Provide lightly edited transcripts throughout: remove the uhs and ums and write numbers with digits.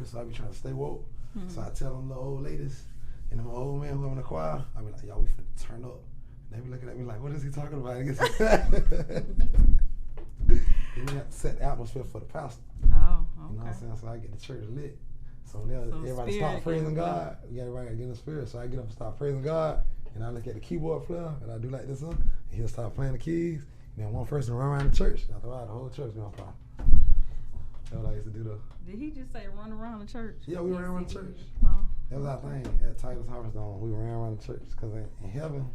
so I be trying to stay woke. So I tell them little old ladies and them old men who are in the choir, I be like, y'all, we finna turn up. And they be looking at me like, what is he talking about? And we have to set the atmosphere for the pastor. Oh, okay. You know what I'm saying? So I get the church lit. So now everybody start praising God. Everybody got to get in the spirit. So I get up and start praising God. And I look at the keyboard player and I do like this one. And he'll start playing the keys. And then one person run around the church. After a while, the whole church be on fire. That's what I used to do though. Did he just say run around the church? Yeah, we ran around the church. Oh. That was our thing at Titus Harvest Dome. We ran around the church because in heaven,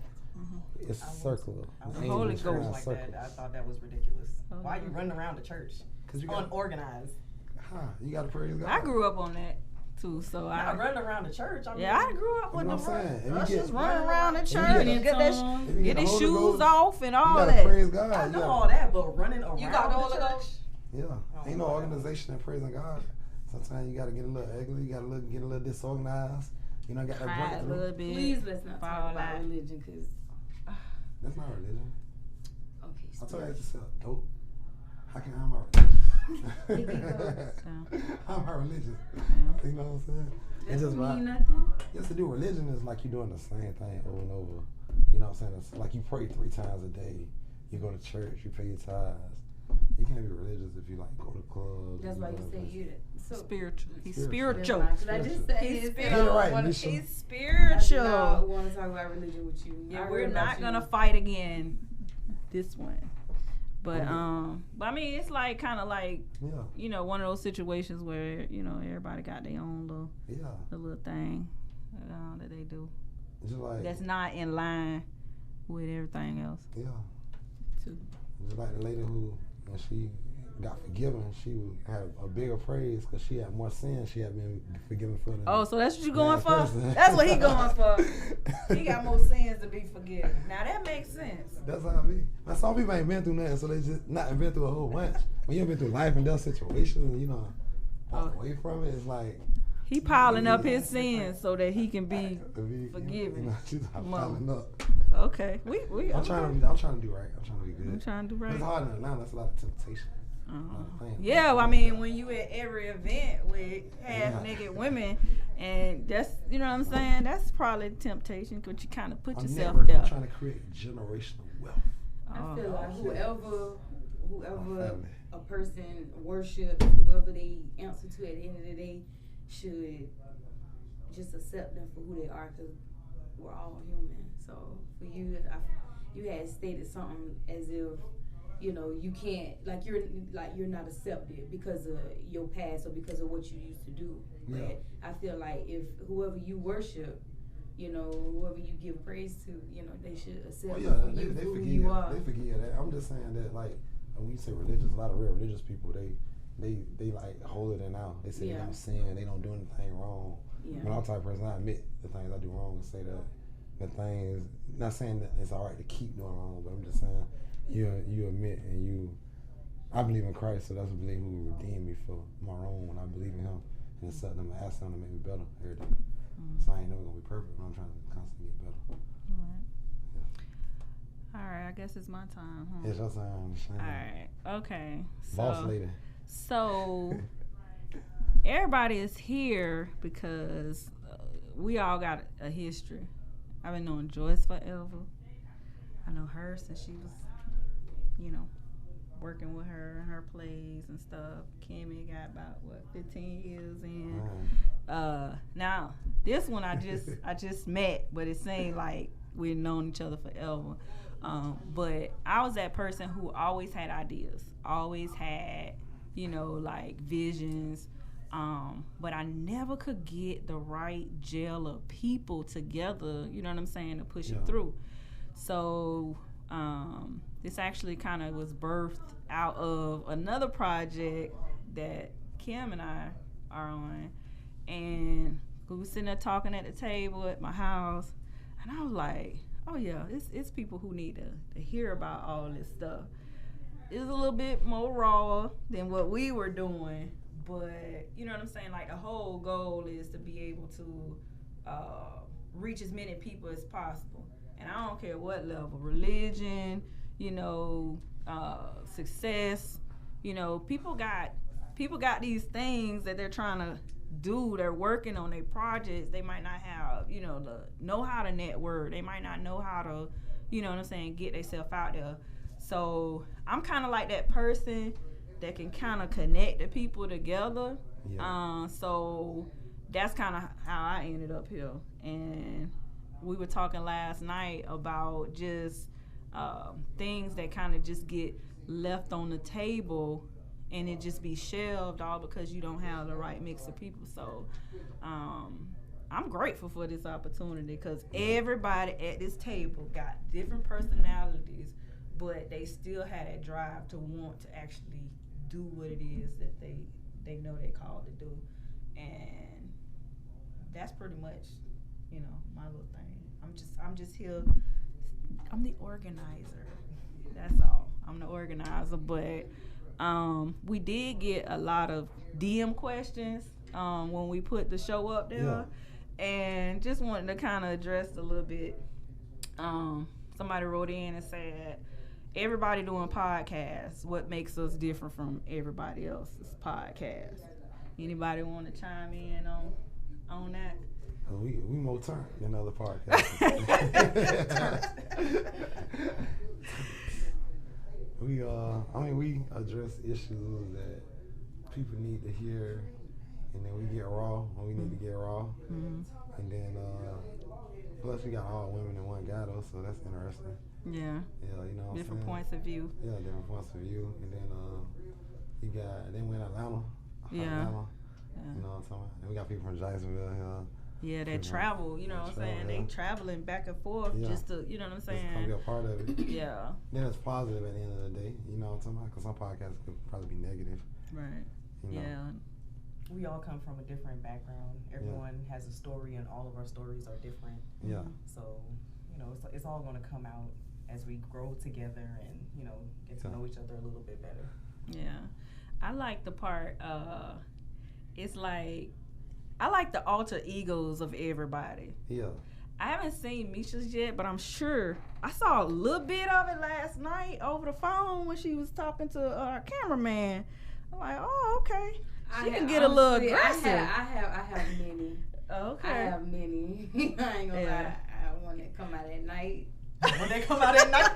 it's circular. The Holy Ghost like that. I thought that was ridiculous. Why you running around the church? Because you unorganized. You got to praise God. I grew up on that too, so I running around the church. I grew up with the just running around the church and get his shoes off and all you that. Praise God. I know all that, but running around you got the Holy church. Ghost? Yeah, ain't no organization in praising God. Sometimes you got to get a little ugly. You got to get a little disorganized. You know, got that Cry a little bit. Please let's not talk about religion, because that's not religion. Okay. I told you I used to sell dope. How can I'm a religion? I'm a religion. You know what I'm saying? That just mean nothing. Yes, to do religion is like you doing the same thing over and over. You know what I'm saying? It's like you pray 3 times a day. You go to church. You pay your tithes. You can't be religious if you like go to clubs. That's why you say you're so spiritual. He's spiritual. spiritual. Did I just say He's spiritual? Right, He's I spiritual. do not want to talk about religion with you. Yeah, we're not gonna fight again this one. But but I mean, it's like kind of like you know, one of those situations where you know everybody got their own little thing that they do. Just like that's not in line with everything else. Yeah. Too. Just like the lady who, when she got forgiven, she would have a bigger praise because she had more sins she had been forgiven for. Oh, so that's what you going for? Person. That's what he going for. He got more sins to be forgiven. Now that makes sense. That's how it be. Now some people ain't been through nothing, so they just not been through a whole bunch. When you've been through life and death situations, and you know, walk away from it, it's like he piling up his sins so that he can be forgiven. You know, she's piling up. Okay, I'm trying to do right. I'm trying to be good. I'm trying to do right. It's hard in Atlanta. That's a lot of temptation. Yeah, well, I mean, when you at every event with half naked women, and that's, you know what I'm saying, that's probably temptation because you kind of put yourself there. I'm trying to create generational wealth. I feel like whoever a person worships, whoever they answer to at the end of the day, should just accept them for who they are, because we're all human. So for you, you had stated something as if, you know, you can't, you're not accepted because of your past or because of what you used to do. Yeah. But I feel like if whoever you worship, you know, whoever you give praise to, you know, they should accept you for who you are. They forget that. I'm just saying that, like, when you say religious, a lot of real religious people, they like hold it in out. They say they don't sin, they don't do anything wrong. Yeah. But I'm the type of person, I admit the things I do wrong and say that the things, not saying that it's all right to keep doing wrong, but I'm just saying you admit and I believe in Christ, so that's what I believe who will redeem me for my wrong when I believe in him and accept him and ask him to make me better every day. So I ain't never gonna be perfect, but I'm trying to constantly get better. All right, I guess it's my time, huh? It's your time. All right, okay. Boss lady. So everybody is here because we all got a history. I've been knowing Joyce forever. I know her since she was, you know, working with her and her plays and stuff. Kimmy got about 15 years in. Now this one I just met, but it seemed like we've known each other forever. But I was that person who always had ideas, always had, you know, like visions. But I never could get the right gel of people together, you know what I'm saying, to push it through. So this actually kind of was birthed out of another project that Kim and I are on. And we were sitting there talking at the table at my house. And I was like, oh yeah, it's people who need to hear about all this stuff. It's a little bit more raw than what we were doing. But, you know what I'm saying? Like, the whole goal is to be able to reach as many people as possible. And I don't care what level, religion, you know, success. You know, people got these things that they're trying to do. They're working on their projects. They might not have, know how to network. They might not know how to, get themselves out there. So I'm kind of like that person that can kind of connect the people together. Yeah. So that's kind of how I ended up here. And we were talking last night about just things that kind of just get left on the table and it just be shelved all because you don't have the right mix of people. So I'm grateful for this opportunity because everybody at this table got different personalities, but they still had that drive to want to actually do what it is that they know they're called to do. And that's pretty much, my little thing. I'm just here. I'm the organizer. That's all. I'm the organizer, but we did get a lot of DM questions when we put the show up there, and just wanted to kind of address a little bit. Somebody wrote in and said, everybody doing podcasts, what makes us different from everybody else's podcast? Anybody want to chime in on that? We more turn than other podcasts. We address issues that people need to hear, and then we get raw when we need to get raw. Mm-hmm. And then plus we got all women and one guy though, so that's interesting. Yeah. Yeah, different points of view. Yeah, different points of view. And then then we're in Atlanta. Yeah. Atlanta. You know what I'm talking about? And we got people from Jacksonville. Yeah, they travel, what I'm saying? They traveling back and forth just to, what I'm saying? Just to be a part of it. Yeah. Then it's positive at the end of the day, you know what I'm talking about? Because some podcasts could probably be negative. Right. Yeah. We all come from a different background. Everyone has a story, and all of our stories are different. Yeah. So, it's all going to come out as we grow together and, get to know each other a little bit better. Yeah. I like the part, it's like, I like the alter egos of everybody. Yeah. I haven't seen Misha's yet, but I'm sure I saw a little bit of it last night over the phone when she was talking to our cameraman. I'm like, oh, okay. She can get a little aggressive. I have many. Okay. I have many. I ain't gonna lie. I have one that come out at night. When they come out at night?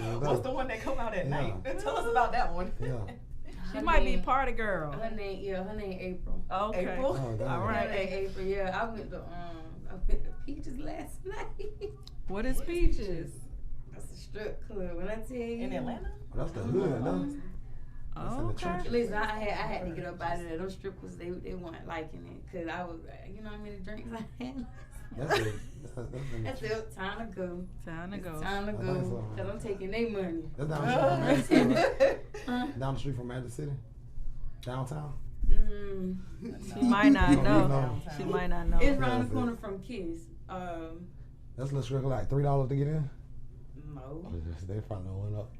Oh, what's the one that come out at night? Tell us about that one. Yeah. She might be party girl. Her name April. Okay. April? Oh, all right. Her name April. Yeah, I went to Peaches last night. What is Peaches? That's a strip club. When I tell you. In Atlanta? That's the hood, no? Oh, okay. Listen, I had to get up out of there. Those strippers, they weren't liking it because I was, how many drinks I had. That's it. Time to go. Time to go. Time to go. Because I'm taking their money. That's down the street from Magic City. Down the street from Magic City? Downtown? She might not know. She might not know. It's around the corner from Kiss. That's less like $3 to get in? No. They probably went up.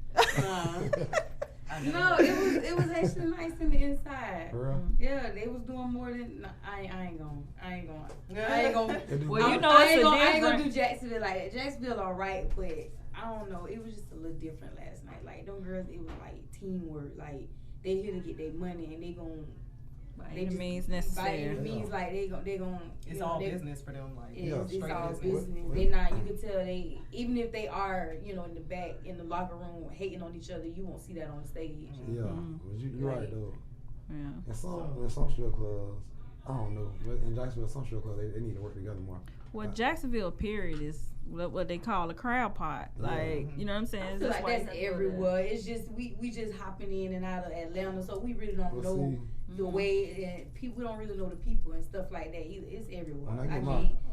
No, it was actually nice in the inside. For real? Yeah, they was doing more than I ain't going. Well, it's I ain't gonna do Jacksonville like that. Jacksonville alright, but I don't know. It was just a little different last night. Like them girls, it was like teamwork. Like they here to get their money and they gon' by any means necessary. By any means, like they gon' it's all business for them. Like it's all business. They not. You can tell they, even if they are, in the back in the locker room hating on each other, you won't see that on the stage. Yeah, but you're right though. Yeah. In some strip clubs, I don't know, but in Jacksonville, some strip clubs they need to work together more. Well, Jacksonville period is what they call a crowd pot. Like, you know what I'm saying? I feel like that's everywhere. It's just we just hopping in and out of Atlanta, so we really don't know the way, and people don't really know the people and stuff like that either. It's everywhere.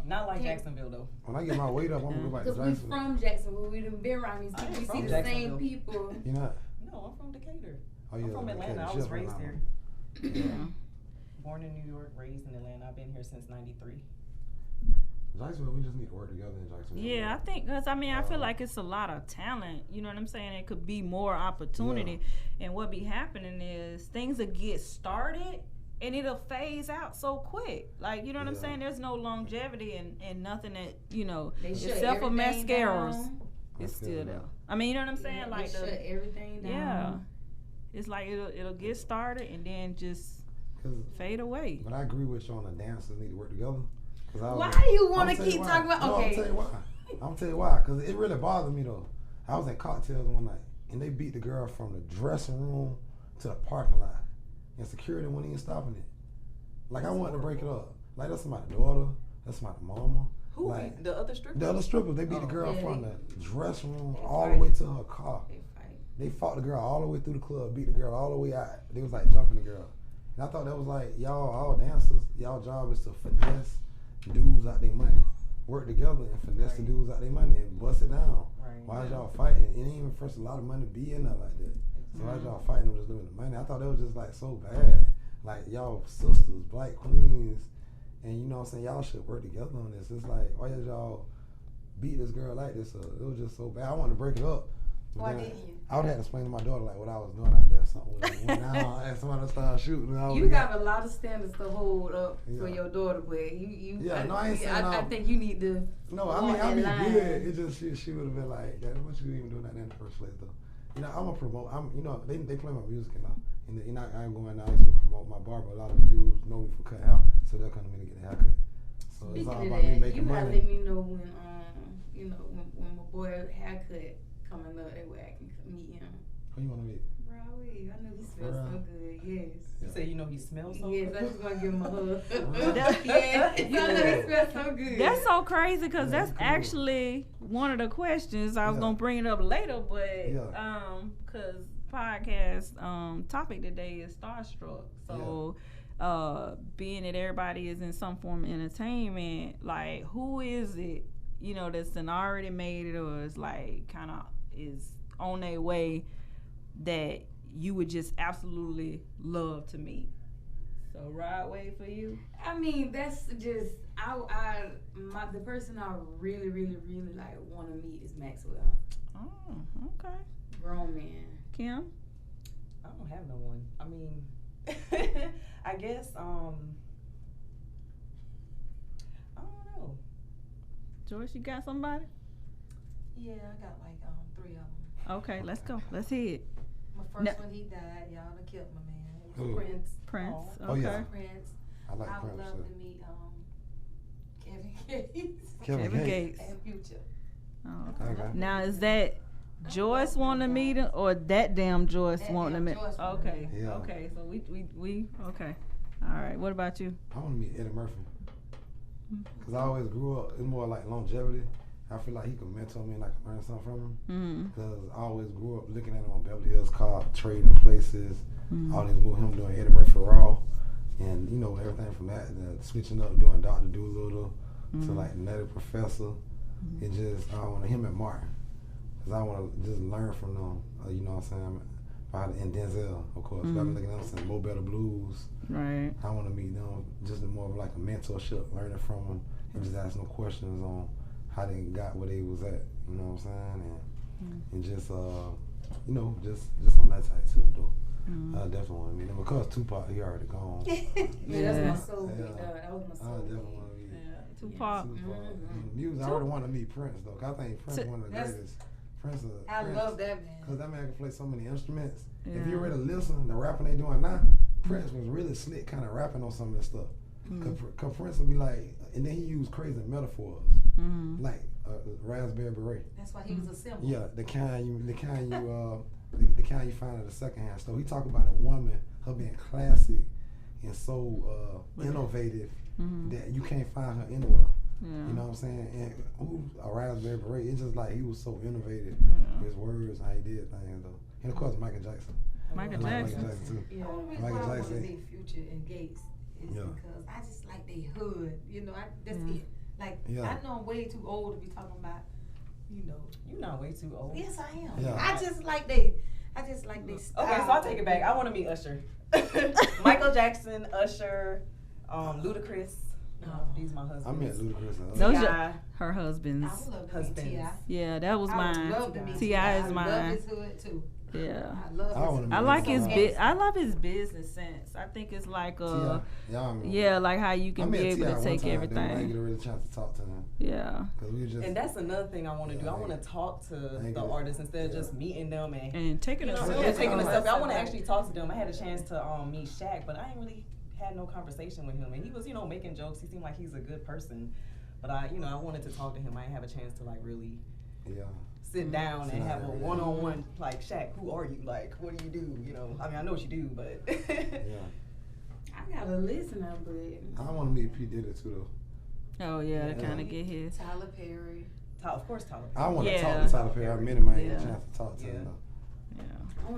Not like Jacksonville though. When I get my weight up, I'm gonna go back to Jacksonville. Because we from Jacksonville, we done been around these people. We see the same people. You're not? No, I'm from Decatur. Oh, yeah, I'm from Atlanta. Decatur. I was raised here. Yeah. Born in New York, raised in Atlanta. I've been here since '93. Jacksonville, we just need to work together in Jacksonville. Yeah, I think, because I feel like it's a lot of talent. You know what I'm saying? It could be more opportunity. Yeah. And what be happening is things will get started and it'll phase out so quick. Like, you know what I'm saying? There's no longevity and nothing that, except for mascaras. It's still there. I mean, you know what I'm saying? Yeah, like shut everything down. Yeah. It's like it'll get started and then just fade away. But I agree with you on the dancers need to work together. Why do you want to keep talking about? No, Okay. I'm gonna tell you why. Cause it really bothered me though. I was in cocktails one night and they beat the girl from the dressing room to the parking lot, and security wasn't even stopping it. Like I wanted to break it up. Like that's my daughter. That's my mama. Who? Like, the other strippers? The other strippers, they beat the girl Yeah, from the dressing room they all fight. the way to her car. They fought the girl all the way through the club, beat the girl all the way out. They was like jumping the girl. And I thought that was like, y'all all dancers, y'all job is to finesse dudes out their money. Work together and finesse the dudes out their money and bust it down. Right. Why is y'all fighting? It ain't even first a lot of money to be in there like that. So why is y'all fighting them just doing the money? I thought that was just like so bad. Like y'all sisters, black queens, and you know what I'm saying, y'all should work together on this. It's like, why did y'all beat this girl like this? It was just so bad. I wanted to break it up. Why didn't you? I would have to explain to my daughter like what I was doing out there or something with her. Now and somebody started shooting. You got a lot of standards to hold up for Yeah. your daughter, but you I ain't saying I think you need to. No, I mean good. It just she would have been like, Dad, what you even doing out there in the first place though? You know, I'm a promote. They play my music and all. And you know, I'm going out to promote my barber. A lot of the dudes know me for cutting hair, so they'll come to me to get a haircut. So it's all Speaking about of me that, making you gotta money. let me know when when my boy haircut coming up, that way I can meet him. Who you want to meet? Rowie, I know he smells so good. Yes. You say you know he smells so Yes, good? I just want to give him a hug. Right. Yes, I know he smells so good. That's so crazy because Yeah, that's cool. actually one of the questions I was Yeah. gonna bring it up later, but Yeah. because podcast topic today is starstruck. So being that everybody is in some form of entertainment, like who is it, that's done already made it or is like kind of is on their way that you would just absolutely love to meet? So Rod Wave for you? I mean, that's just the person I really, really, really like want to meet is Maxwell. Oh, okay. Grown man. Kim? I don't have no one. I mean, I guess, I don't know. Joyce, you got somebody? Yeah, I got like 3 of them. Okay, let's go. Let's hear it. My first one, he died. Y'all done killed my man. It was Who? Prince. Prince. Oh, Okay. yeah. Prince. I like I would Prince. love to meet Kevin Gates Kevin Gates. and Future. Oh, okay. Okay. Now is that Joyce want to meet him or that damn Joyce That want to damn meet? Joyce wanna Okay. meet him. Yeah. Okay. So we okay. All right. What about you? I want to meet Eddie Murphy. Because I always grew up, it's more like longevity. I feel like he could mentor me and I could learn something from him. Mm. Because I always grew up looking at him on Beverly Hills Cop, Trading Places, all these movies, him doing Eddie Murphy Raw. And, everything from that, switching up, doing Dr. Doolittle to like Nutty Professor. It just, I want him and Martin. Because I want to just learn from them, you know what I'm saying? And Denzel, of course. I've been looking at them since Mo Better Blues. Right. I want to meet them just more of like a mentorship, learning from them, and just asking them questions on how they got where they was at. You know what I'm saying? And just just on that type too, though. I definitely want to meet him because Tupac, he already gone. Yeah, that's my soul. Yeah. That was my I soul. definitely want to meet Tupac. Music, I already want to meet Prince though. 'Cause I think Prince is one of the That's- greatest. Prince. I love that Because man. that man can play so many instruments. If Yeah. you really listen, the rapping they doing now, Prince was really slick kind of rapping on some of this stuff. Cause Prince would be like, and then he used crazy metaphors, like raspberry beret. That's why he was a symbol. Yeah, the kind you find at a secondhand store. He talk about a woman, her being classic and so innovative that you can't find her anywhere. Yeah. You know what I'm saying? And a raspberry beret, it's just like he was so innovative with his words, how he did things though. And of course Michael Jackson. Michael I like Jackson. Michael Jackson too. The only reason Michael why I want to Jackson. meet Future and Gates is Yeah. because I just like they hood. That's Yeah. it. Like, Yeah. I know I'm way too old to be talking about, You're not way too old. Yes, I am. Yeah. I just like they style. Okay, so I'll take it back. I want to meet Usher. Michael Jackson, Usher, Ludacris. These my husbands. I met Ludacris and Those others. are her husbands. I would love to meet Husbands. T.I. Yeah, that was I mine. would love to meet T.I. is I love mine. his hood too. Yeah. I love I wanna his meet I like his business. I love his business sense. I think it's like T.I. Yeah, I mean, yeah, like how you I can be met able T.I. to one take time, then I didn't everything. get a real chance to talk to him. Yeah. Cause we were just. And that's another thing I want to do. I want to talk to the artists instead of just meeting them and And taking you a know, selfie. yeah, taking a Right. selfie. I want to actually talk to them. I had a chance to meet Shaq, but I ain't really had no conversation with him, and he was, you know, making jokes. He seemed like he's a good person, but I wanted to talk to him. I didn't have a chance to like really sit down and have a one-on-one, like, Shaq, who are you? Like, what do you do? You know, I mean, I know what you do, but I got a listener, but I want to meet P. Diddy too, though. Oh yeah, to kind of get his. Tyler Perry. Of course, Tyler. I want to Yeah. talk to Tyler Perry. I met him. I ain't get a chance to talk to him, though.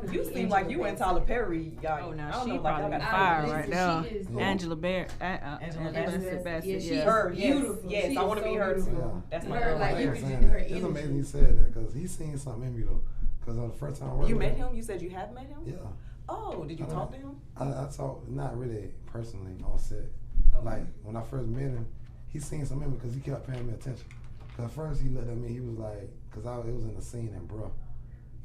Yeah. You seem like you and Tyler Perry. Y'all, Oh, now I don't she know, like, y'all probably got fire listen, right she now. is- Angela Angela Bassett. Yeah, she Yeah. is Her, beautiful. yes, She I is want to so meet her too. beautiful. That's my Her, girl. like, right you there. could saying just- her that. It's energy. amazing you said that because he seen something in me though. Because the first time I worked You with met him? You said you have met him? Yeah. Oh, did you talk to him? I talked, not really personally on set. Okay. Like, when I first met him, he seen something in me because he kept paying me attention. Because first he looked at me, he was like, because it was in the scene in Bruh.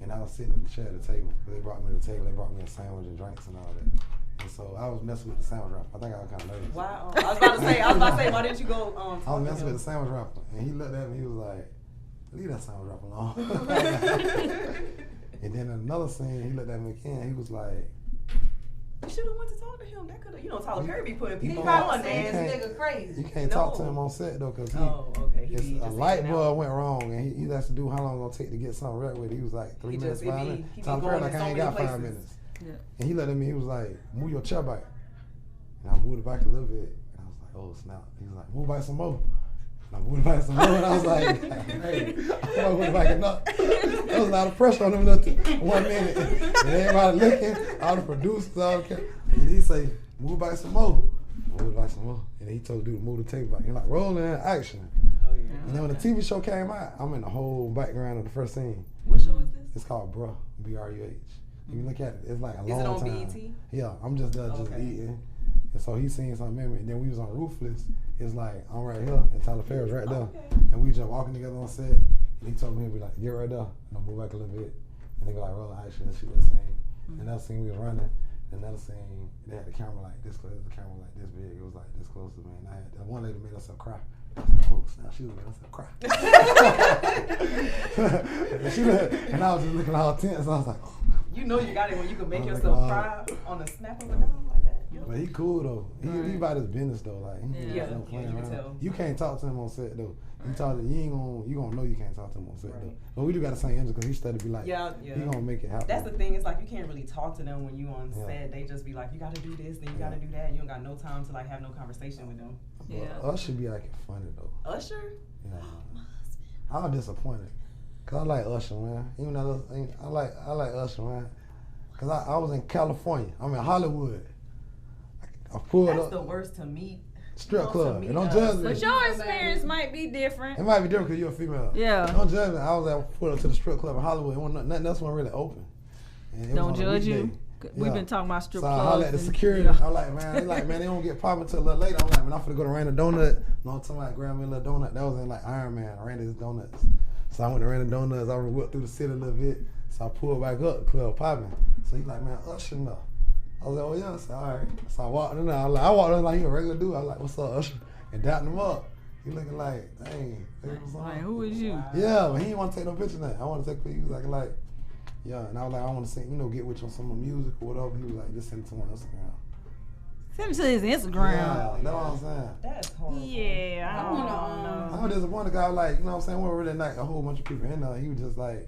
And I was sitting in the chair at the table. They brought me to the table, they brought me a sandwich and drinks and all that. And so I was messing with the sandwich rapper. I think I was kind of nervous. Wow. I was about to say, why didn't you go talk I was to messing him? with the sandwich rapper. And he looked at me, he was like, leave that sandwich rapper alone. And then in another scene, he looked at me again, he was like, You should have went to talk to him. That could have, Tyler Perry be putting He people probably on, saying man. this nigga crazy. you can't talk to No. him on set though, because Oh, okay. He it's be a just light hanging bulb out. went wrong, and he has to do how long it's gonna take to get something right with it. He was like 3 He minutes, just- he 5 be- minutes. he be Tyler going Perry like in I so ain't many got 5 places. minutes. Yeah. And he looked at me, he was like, move your chair back. And I moved it back a little bit. And I was like, oh snap. He was like, move back some more. And I moved it back some more. And I was like, hey, I moved it back enough. There was a lot of pressure on him little 1 minute. And everybody looking, all the producers, all the and he say, move back some more. Move it back some more. And he told the dude to move the table back. He like, rolling action. Oh, yeah. And then when the TV show came out, I'm in the whole background of the first scene. What show is this? It's called Bruh, B-R-U-H. If you look at it, it's like a Is long it on time. BET? Yeah, I'm just there just Okay. eating. And so he seen something in me. And then we was on Ruthless. It's like, I'm right here, and Tyler Perry was right there. Okay. And we just walking together on set. And he told me, he'd be like, get right there. And I'll move back a little bit. And they be like, roll action and shoot that scene. Another scene we was running. Another scene, they had the camera like this close, the camera like this big. It was like this close to me. And I had that one lady made herself cry. Oh, snap, she was making herself cry. and I was just looking all tense. I was like, oh. You know you got it when you can make Oh my yourself God. cry on a snap of a dime like that. Yeah. But he cool though. He Right. about his business though. Like he Yeah. ain't no playing Yeah, you can around. tell. You can't talk to him on set though. You talk to you gonna know you can't talk to him on set Right. though. But we do got the same energy because he started to be like, Yeah. he gonna make it happen. That's the thing. It's like you can't really talk to them when you on Yeah. set. They just be like, you got to do this, then you got to do that. You don't got no time to like have no conversation with them. But Yeah. us should be acting funny though. Usher. Yeah. I was disappointed. Cause I like Usher, man. Even though I like Usher, man. Cause I was in California. I'm in Hollywood. I pulled That's up the worst to meet. strip to club. meet And don't us. judge me. But your experience might be It different. might be different because you're a female. Yeah. Don't judge me. I was pulled up to the strip club in Hollywood. It wasn't nothing else wasn't really open. And it was Don't on a judge you. weekday. We've Yeah. been talking about strip So I clubs. hollered at the and, security. you know. I'm like, man, they like, man, they don't get popping till a little later. I'm like, man, I'm finna go to Random Donut. No, I'm talking about grab me a little donut. That was in like Iron Man, Randy's Donuts. So I went to Random Donuts. I whipped through the city a little bit. So I pulled back up, the club popping. So he's like, man, Usher no. I was like, oh yeah. I said, all right. So I walked in there. I walked in like he a regular dude. I was like, what's up, Usher? And dapped him up. He looking like, dang. Like, who is you? Yeah, but he didn't want to take no picture of that. I want to take a picture. He was like, yeah. And I was like, I want to sing, get with you on some music or whatever. He was like, just send it to my Instagram. Send it to his Instagram. Yeah, that's what I'm saying. That's horrible. Yeah, I I don't wanna, know. I was disappointed. Guy, like, you know what I'm saying? We were really like a whole bunch of people in there. He was just like,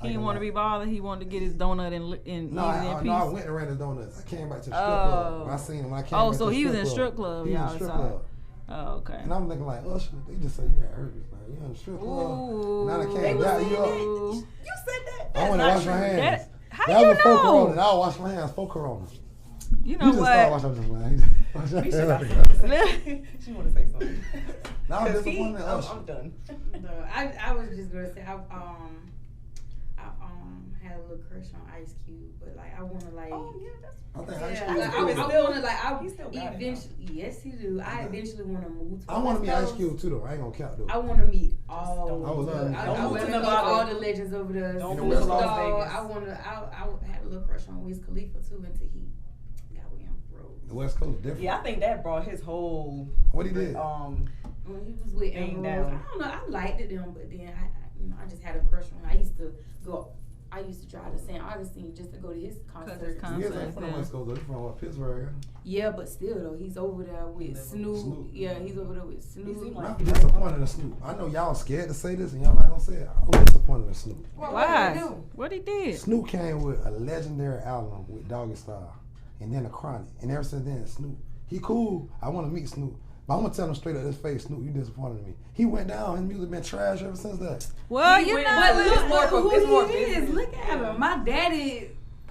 He didn't want to be bothered. He wanted to get his donut and No, eat it in peace. I went to Random Donuts. I came back to the strip club. I seen him when I came Oh, back so to the he was strip in club. strip club, He was y'all in strip saw. club. Oh, okay. And I'm thinking like, Usher, they just say you got herpes, man. You in the strip club. Ooh. Now they They came was back saying you that. up. You said that. I want to wash my hands. That- how that you was before know? Corona. And I'll wash my hands for Corona. You know You just started what? washing my hands. We should not say. She want to say something. Now I'm 'Cause disappointed in Usher. I'm done. No, I was just gonna say I had a little crush on Ice Cube, but like I wanna like Oh yeah, that's. I think yeah, Ice like, Cube is I cool. wanna like He still got it, eventually yes he do. I eventually wanna move to I want to West meet Ice Coast. Cube too, though. I ain't gonna count though. I wanna meet all. Don't- I would love to. I Don't wanna move to meet Nevada. all the legends over there. Don't move to Snoop Las Dogg. Vegas. I had a little crush on Wiz Khalifa too and Tahiti. Got with him, bro. The West Coast is different. Yeah, I think that brought his whole. What he did? When he was with Thing Amber down. Rose, I don't know. I liked them, but then I just had a crush on him. I used to go I used to drive to St. Augustine just to go to his concert. He ain't from the West Coast, though. He's from what, Pittsburgh? Yeah, but still though, he's over there with Snoop. Yeah, he's over there with Snoop. I'm disappointed in Snoop. I know y'all scared to say this and y'all not gonna say it. I'm disappointed in Snoop. Why? What he did? Snoop came with a legendary album with Doggy Style, and then a Chronic, and ever since then, Snoop, he cool. I want to meet Snoop. But I'm gonna tell him straight up his face, Snoop, you disappointed in me. He went down, his music been trash ever since that. Well, He you went- know, but Look more who more he is. business. Look at him.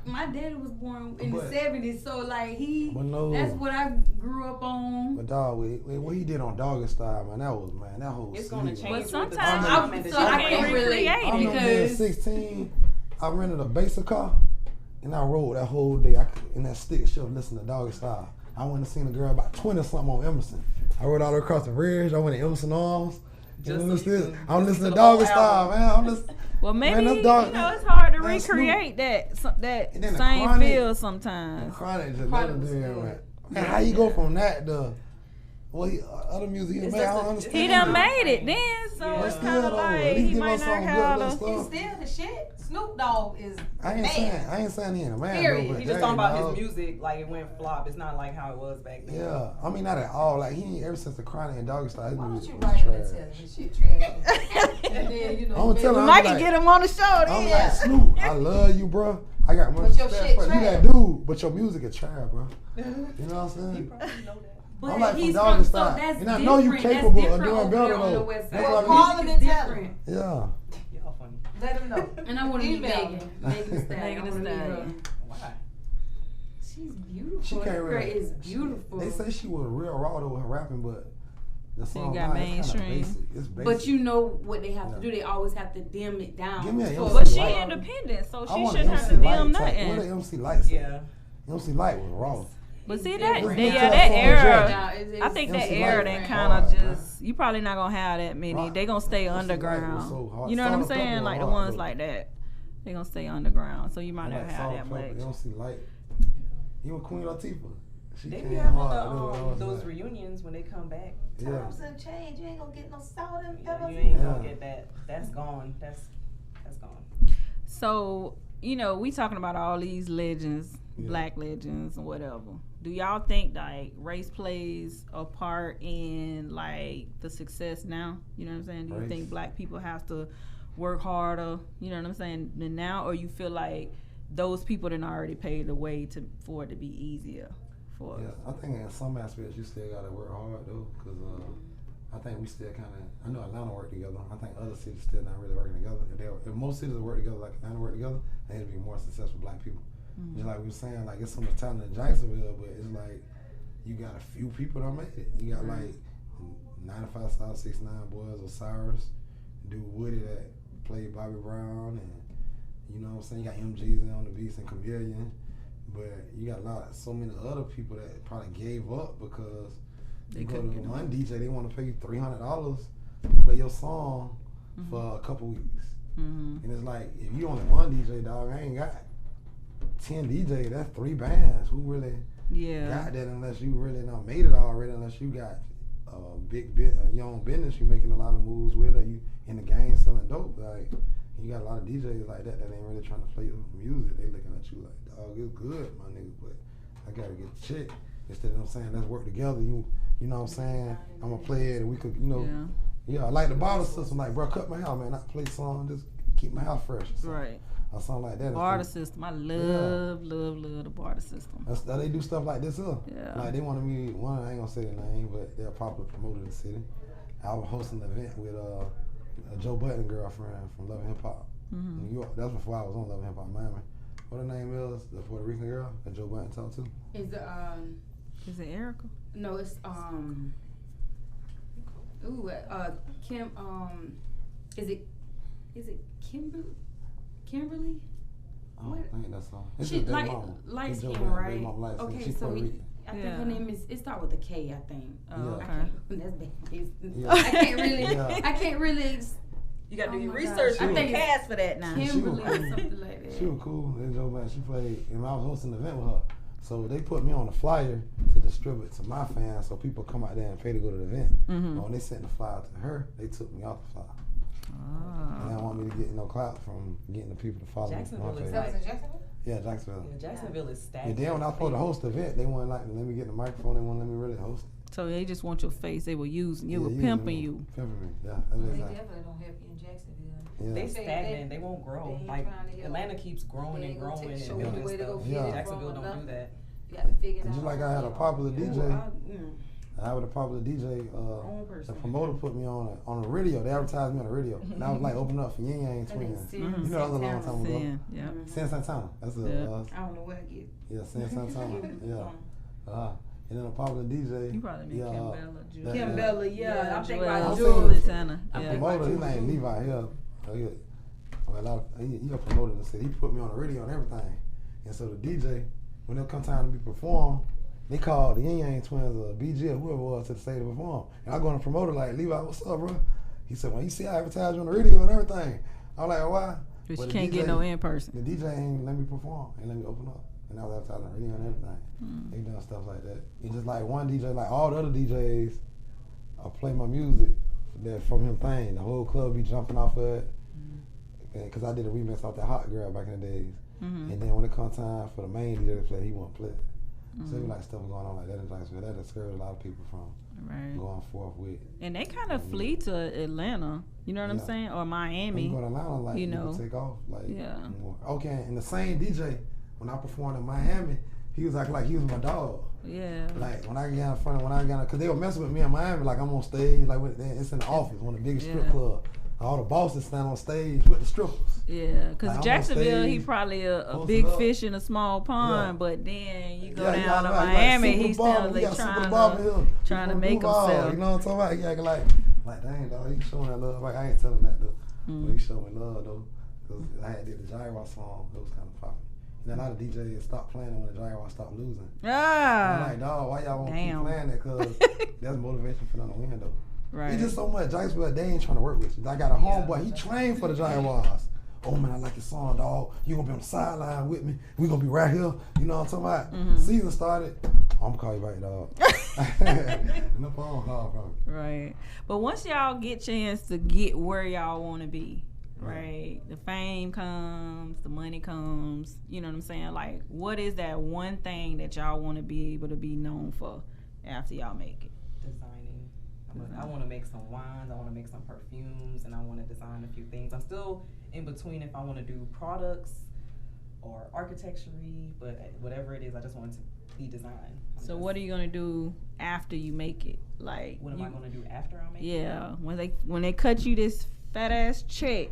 My daddy was born in But- the 70s, so like But no. that's what I grew up on. But dog, what he did on Doggy Style, man, that whole It's CD gonna was- change. But with the sometimes time and the so I generation. can't relate recreate I it. remember being because 16, I rented a basic car, and I rode that whole day in that stick shift listening to Doggy Style. I went to see a girl about 20-something on Emerson. I rode all across the bridge. I went to Emerson Arms. Just I'm so listening you can I'm listen listening to to the Doggy whole Style, album. man. I'm listening. well, maybe Man, that's dog- you know it's hard to man, Snoop. recreate that And then the same Chronic- feel sometimes. Chronic just Chronic was legendary, good. man. Man, how you go from that to other music he It's made? I just don't a- understand. He done made it then, so Yeah. it's But kind still, of though, like at least he give might us not some have good the. stuff. He's still the shit. Snoop Dogg is I ain't saying he ain't a man. Period. Though, but He just dang, talking about dog. his music, like it went flop. It's not like how it was back then. Yeah, I mean not at all. Like he ain't ever since the Chronic and Doggy Style. His why don't music you was write him and trash. tell him his shit trash? And then, you know, I'ma tell We him, might I'm can like- get him on the show I'm then. like Snoop, I love you, bro. I got much But your respect shit for you, trash. that dude. But your music is trash, bro. You know what I'm You saying? probably know that. But I'm like from he's Doggy from, so Style, that's and I know you different. capable That's of doing different better over there on the though. West That's Side. what I Call mean. him and tell him. Different. Yeah. Y'all funny. Let him know. And I want to meet Email Megan. him. Megan Thee Stallion. Megan I Thee wanna meet her. Stallion. Why? She's beautiful. She can't That girl really. is beautiful. They say she was real raw though with her rapping, but the She song got now is kinda mainstream. basic. It's basic. But you know what they have Yeah. to do? They always have to dim it down. Give me a for- MC But she Light. independent, so I she want shouldn't MC have to dim Light type. What nothing. the MC Light say? Yeah. MC Light was raw. But see It's that, different. yeah, It's that different. era. Now, it's I think that MC era Light then was kind of hard, man. just you probably not gonna have that many. Right. They gonna stay MC Light was underground. so hard. You know what I'm Salt and Pepper saying? was Like the hard, ones though. like that, they gonna stay underground. So you might not Like have Salt that and Pepper, much. MC Light. Even Queen Latifah. She They came be having hard. those reunions when they come back. Yeah. Times have changed. You ain't gonna get no salt and You pepper. ain't Yeah. gonna get that. That's gone. That's gone. So you know we talking about all these legends, Yeah. black legends and whatever. Do y'all think like race plays a part in like the success now? You know what I'm saying? Do you Race. think black people have to work harder? You know what I'm saying? Than now, or you feel like those people done already paved the way for it to be easier for Yeah, us? I think in some aspects you still gotta work hard though, cause I think we still kind of. I know Atlanta work together. I think other cities still not really working together. If most cities work together like Atlanta work together, they would be more successful black people. Mm-hmm. Just like we were saying, like it's so much talent in Jacksonville, but it's like you got a few people that made it. You got like 95 South 69 Boys, Osiris, dude Woody that played Bobby Brown, and you know what I'm saying. You got MGZ on the beats and Chameleon, but you got so many other people that probably gave up because They you go to couldn't get one on. DJ, they want to pay you $300 to play your song for a couple weeks. Mm-hmm. And it's like, if you only one DJ, dog, I ain't got 10 DJ, that's 3 bands. Who really Yeah. got that unless you really not made it already, unless you got a young business you making a lot of moves with, or you in the game selling dope. Like, you got a lot of DJs like that ain't really trying to play your music. They looking at you like, dog, it's good, my nigga, but I gotta get the check. Instead of them saying, let's work together, you know what I'm saying? I'm gonna play it and we could, you know. Yeah, I like the bottle system. Like, bro, cut my hair, man. Not play song, just keep my house fresh. Or something. Right. Or something like that. Barter system. I love the barter system. That's, they do stuff like this, huh? Yeah. Like, they wanted me, I ain't gonna say the name, but they're a popular promoter in the city. I was hosting an event with a Joe Budden girlfriend from Love and Hip Hop in New York. That's before I was on Love and Hip Hop Miami. What her name is? The Puerto Rican girl that Joe Budden talked to. Is it Erica? No, it's Kim. Is it Kimberly? I don't think that's all. It's She just their light mama. It's Joe skin, Budden. Their right? mama light skin. Okay, She's so Puerto Rican. I think Yeah. her name is. It starts with a K, I think. Oh, Yeah. okay. That's bad. Yeah. I can't really. Yeah. I can't really. You gotta do Oh your my research. gosh. I You think can it's cast for that now. Kim- Kimberly was or cool. something like that. She was cool. They Joe Budden. She played, and I was hosting an event with her. So they put me on the flyer to distribute to my fans, so people come out there and pay to go to the event. Mm-hmm. But when they sent the flyer to her, they took me off the flyer. And they don't want me to get no clout from getting the people to follow me. Jacksonville is That was in Jacksonville? Yeah, Jacksonville. Yeah, Jacksonville is stagnant. And then when I was supposed to host the event, they wouldn't let me get the microphone. They wouldn't let me really host it. So they just want your face. They were using you, Yeah, were using pimping me. you. Pimping me, yeah. They That's exactly. definitely don't help you in Jacksonville. Yeah. They Say stagnant. They won't grow. they ain't Like trying to help. Atlanta keeps growing They and ain't gonna growing show and you building where to go stuff. get it Jacksonville from or don't do nothing. that. You got to figure it out. And just like I had a popular DJ, I had a popular DJ. Own The person. promoter put me on the radio. They advertised me on the radio, and I was like opening up for Yin Yang Twins. You know, that was a long time ago. Sin, yeah. San Santana. That's Yeah. I don't know where I get. Yeah, San Santana. Yeah. And then a popular DJ. You probably mean yeah, Kim Bella, Jules. that- Kim Bella, yeah. I'm thinking Joel about Jules. Jules. Santana. The Yeah. promoter, his name Levi. He a promoter in the city. He put me on the radio and everything. And so the DJ, when it come time to be performed, they called the Yin Yang Twins or BG or whoever it was to the stage to perform. And I go on the promoter like, Levi, what's up, bro? He said, well, you see I advertise you on the radio and everything. I'm like, why? But Well, you the can't get DJ no in person. The DJ ain't let me perform and let me open up. And I was advertising on the radio and everything. They done stuff like that. It's just like one DJ, like all the other DJs, I play my music that from him thing. The whole club be jumping off of it. Because I did a remix off that Hot Girl back in the days. And then when it comes time for the main DJ to play, he won't play it. So it be like stuff going on like that in Jacksonville. That discouraged a lot of people from Right. going forth with. And they kind of flee to Atlanta. You know what I'm Yeah. saying? Or When Miami. you go to Atlanta, like, you you know. can take off. Like, Yeah. more. Okay, and the same DJ, when I performed in Miami, he was acting like he was my dog. Yeah. Like when I get in front of, cause they were messing with me in Miami, like I'm on stage, like it's in the office, one of the biggest strip Yeah. clubs. All the bosses stand on stage with the strippers. Yeah, because Like, I'm on Jacksonville, he stage, probably a posted big up. fish in a small pond, Yeah. but then you go Yeah, down to like Miami, Super he's Bowl, still we like got Super Bowl trying here. trying to Super make Bowl, himself. You know what I'm talking about? He acting like dang dog, he showing that love. Like I ain't telling that though, but he showing love though. Cause I had did the Jaguar song, it was kind of popular. And then a lot of DJs stopped playing when the Jaguar stopped losing. And I'm Ah, like, dog, why y'all won't keep Damn. playing that? Cause that's motivation for them to win though. right. It's just so much. Jacksonville, they ain't trying to work with you. I got a homeboy, he trained for the Jaguars. Oh man, I like your song, dog. You gonna be on the sideline with me. We gonna be right here. You know what I'm talking about? Season started. I'm gonna call you back, dog. No phone call from me. Right. But once y'all get chance to get where y'all want to be, right? The fame comes, the money comes. You know what I'm saying? Like, what is that one thing that y'all want to be able to be known for after y'all make it? Designing. I want to make some wines. I want to make some perfumes, and I want to design a few things. I'm still in between if I want to do products or architecture, but whatever it is, I just want it to be design. So what are you gonna do after you make it? Like, What am I going to do after I make it? yeah, when they cut you this fat ass check,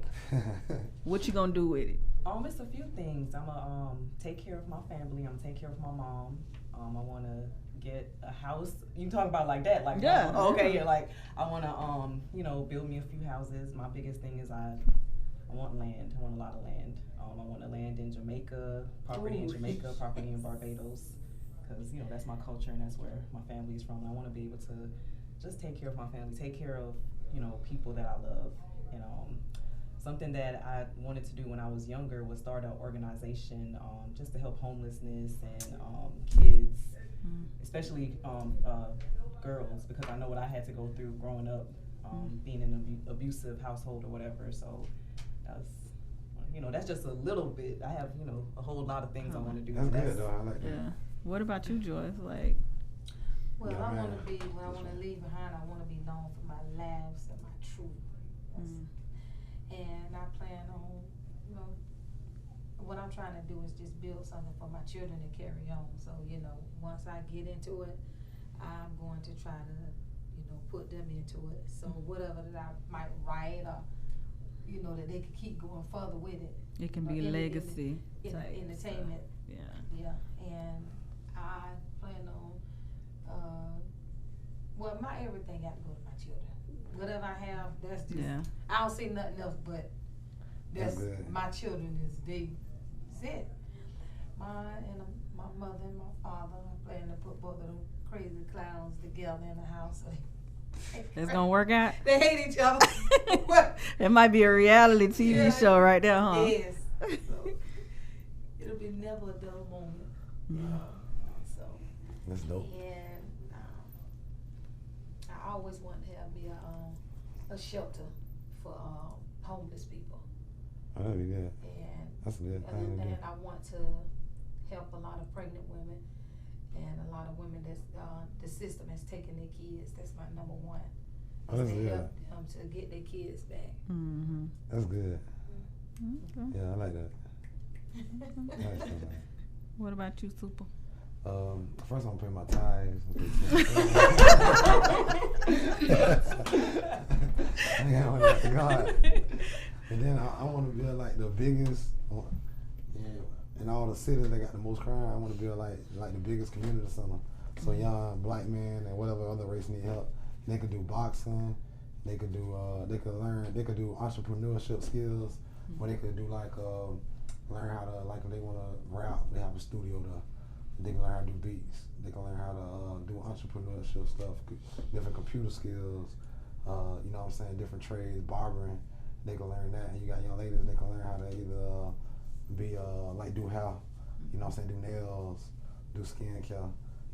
what you gonna do with it? It's a few things. I'm gonna take care of my family. I'm gonna take care of my mom. I want to get a house. You talk about like that, like Yeah. okay, yeah. Like I want to build me a few houses. My biggest thing is I want land. I want a lot of land. I want to land in Jamaica, property in Jamaica, property in Barbados, because that's my culture and that's where my family is from. I want to be able to just take care of my family, take care of people that I love, and something that I wanted to do when I was younger was start an organization just to help homelessness and kids, especially girls, because I know what I had to go through growing up, being in an abusive household or whatever. So that's just a little bit. I have a whole lot of things I want to do. That's good though. I like that. Yeah. What about you, Joyce? Like, Well, Yeah, I man. want to be, what I want to leave behind, I want to be known for my laughs and my truth. And I plan on, what I'm trying to do is just build something for my children to carry on. So, once I get into it, I'm going to try to, put them into it. So whatever that I might write or, that they could keep going further with it. it can be In the- legacy In type entertainment. stuff. Yeah. Yeah, and I plan on, my everything got to go to my children. Whatever I have, that's just, Yeah. I don't see nothing else but That's that's good. my children is it. Mine and my mother and my father, I plan to put both of them crazy clowns together in the house. It's gonna work out. They hate each other. What? It might be a reality TV Yeah. show right there, huh? Yes. So, it'll be never a dull moment. So. That's dope. And I always wanted to have me a shelter for homeless people. Oh, that'd be good. And That's a good thing to do. I want to help a lot of pregnant women and a lot of women that's the system has taken their kids. That's my number one. Oh, that's to good. help them to get their kids back. Mm-hmm. That's good. Okay. Yeah, I like that. I like that. What about you, Super? First I'm paying my tithes. God. And then I want to build like the biggest, in all the cities that got the most crime. I want to build like the biggest community center. So young black men and whatever other race need help, they could do boxing. They could do they could do entrepreneurship skills, where they could do like learn how to, like if they want to rap, they have a studio there. They can learn how to do beats. They can learn how to do entrepreneurship stuff, different computer skills, you know what I'm saying, different trades, barbering. They can learn that. And you got young ladies, they can learn how to either be, like do hair, you know what I'm saying, do nails, do skin care.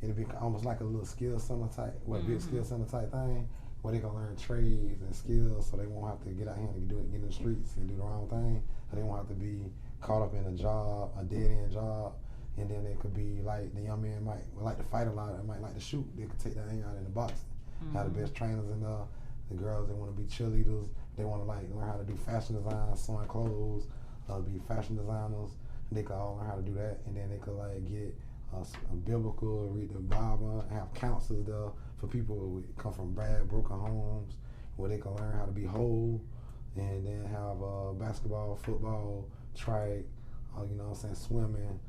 It'll be almost like a little skill center type, big skill center type thing, where they can learn trades and skills so they won't have to get out here and get in the streets and do the wrong thing. So they won't have to be caught up in a job, a dead-end job. And then it could be like the young man might like to fight a lot, might like to shoot. They could take that thing out in the boxing. Have the best trainers in there. The girls, they want to be cheerleaders. They want to like learn how to do fashion design, sewing clothes, be fashion designers. They could all learn how to do that. And then they could like get a biblical, read the Bible, have counselors there for people who come from bad, broken homes, where they can learn how to be whole. And then have basketball, football, track, you know what I'm saying, swimming.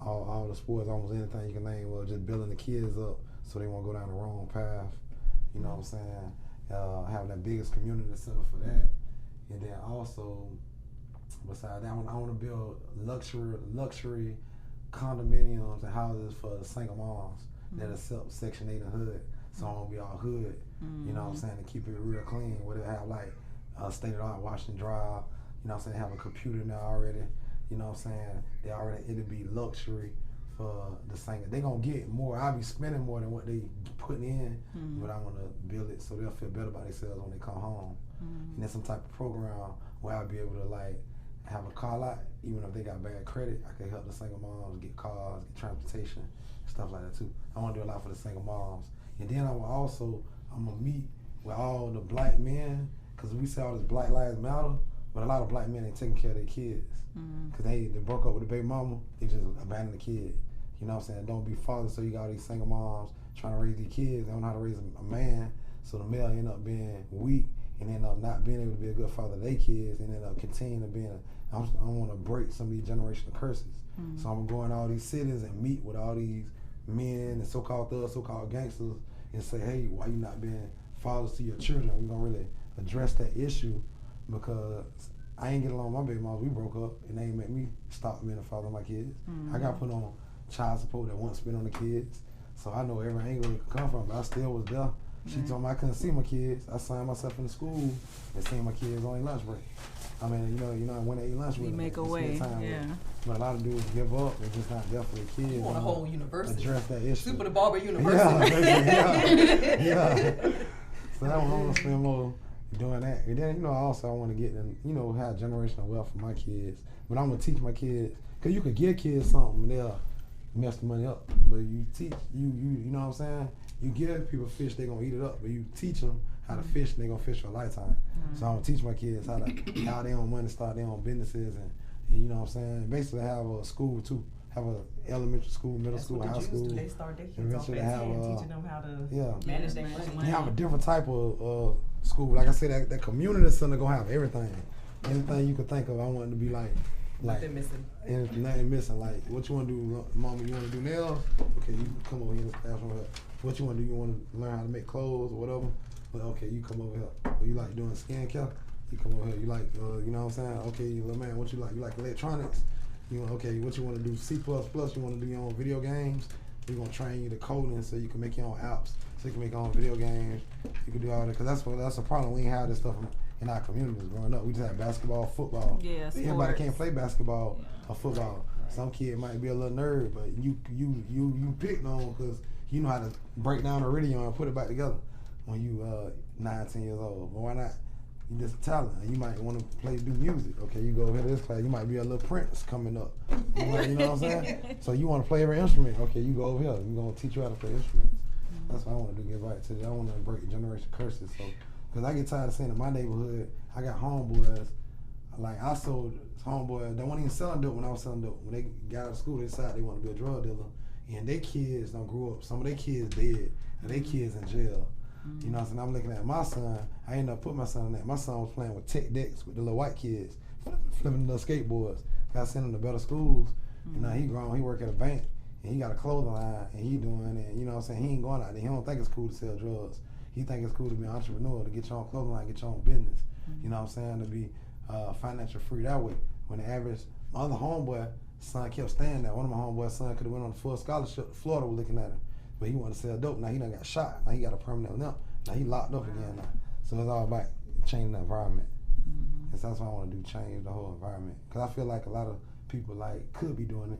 All the sports, almost anything you can name, well, just building the kids up so they won't go down the wrong path. You know what I'm saying? Having that biggest community center for that. And then also, besides that, I want to build luxury condominiums and houses for the single moms that accept Section 8 and hood. So I want to be all hood, you know what I'm saying, to keep it real clean. Where they have like state-of-the-art wash and dry, you know what I'm saying, have a computer now already. You know what I'm saying? It'll be luxury for the singer. They gonna get more. I'll be spending more than what they putting in, but I want to build it so they'll feel better about themselves when they come home. And then some type of program where I'll be able to like have a car lot, even if they got bad credit. I can help the single moms get cars, get transportation, stuff like that too. I want to do a lot for the single moms. And then I'm gonna meet with all the black men, because we say all this Black Lives Matter, but a lot of black men ain't taking care of their kids. Because they broke up with the baby mama, they just abandoned the kid. You know what I'm saying? Don't be fathers, so you got all these single moms trying to raise these kids. They don't know how to raise a man, so the male end up being weak and end up not being able to be a good father to their kids, and end up continuing to being I want to break some of these generational curses. So I'm going to go in all these cities and meet with all these men and so-called thugs, so-called gangsters, and say, hey, why you not being fathers to your children? We're going to really address that issue, because I ain't get along with my baby mom. We broke up, and they ain't make me stop being a father of my kids. I got put on child support that once spent on the kids, so I know every angle it could come from, but I still was there. She told me I couldn't see my kids. I signed myself in the school and seeing my kids on their lunch break. I mean, you know, when they eat lunch with them, make a way, yeah. But a lot of dudes give up. They're just not there for the kids. You want a whole university. Address that issue. Super the Barber University. Yeah. So I want to spend more doing that. And then, you know, also I want to get in, you know, have generational wealth for my kids. But I'm going to teach my kids, because you could give kids something and they'll mess the money up. But you teach, you know what I'm saying? You give people fish, they're going to eat it up. But you teach them how to fish, and they're going to fish for a lifetime. So I'm going to teach my kids how they own money, start their own businesses, and you know what I'm saying? Basically have a school too. Have a elementary school, middle school, high school. They start their kids off at 10, teaching them how to manage their money. You have a different type of school. Like I said, that community center going to have everything. Anything you could think of, I want it to be like nothing missing. Nothing missing. Like, what you want to do, mama, you want to do nails? Okay, you come over here in the classroom. What you want to do, you want to learn how to make clothes or whatever? Well, okay, you come over here. Or you like doing skin care? You come over here. You like, you know what I'm saying? Okay, little man, what you like? You like electronics? Okay, what you want to do? C++? You want to do your own video games? We're going to train you to coding so you can make your own apps, so you can make your own video games. You can do all that, because that's a problem. We ain't have this stuff in our communities growing up. We just had basketball, football. Yeah, everybody can't play basketball or football. Some kid might be a little nerd, but you picked on because you know how to break down a radio and put it back together when you 9, 10 years old. But why not You just a talent. You might want to do music. Okay, you go over here to this class. You might be a little Prince coming up. You know what I'm saying? So you want to play every instrument. Okay, you go over here. We're going to teach you how to play instruments. That's what I want to do, get right to. I want to break generation curses. So, because I get tired of seeing in my neighborhood, I got homeboys. Like, I sold homeboys. They weren't even selling dope when I was selling dope. When they got out of school, they decided they want to be a drug dealer. And their kids don't grow up. Some of their kids dead. And their kids in jail. You know what I'm saying? I'm looking at my son. I ended up putting my son in that. My son was playing with tech decks with the little white kids, flipping the little skateboards. Got sent him to better schools. And now he grown. He work at a bank. And he got a clothing line. And he doing it. You know what I'm saying? He ain't going out there. He don't think it's cool to sell drugs. He think it's cool to be an entrepreneur, to get your own clothing line, get your own business. You know what I'm saying? To be financial free that way. When the average, my other homeboy son kept staying there. One of my homeboy's son could have went on a full scholarship. Florida was looking at him. But he wanted to sell dope. Now he done got shot. Now he got a permanent limp. Now he locked up again now. So it's all about changing the environment. And so that's what I want to do, change the whole environment. Because I feel like a lot of people like could be doing it.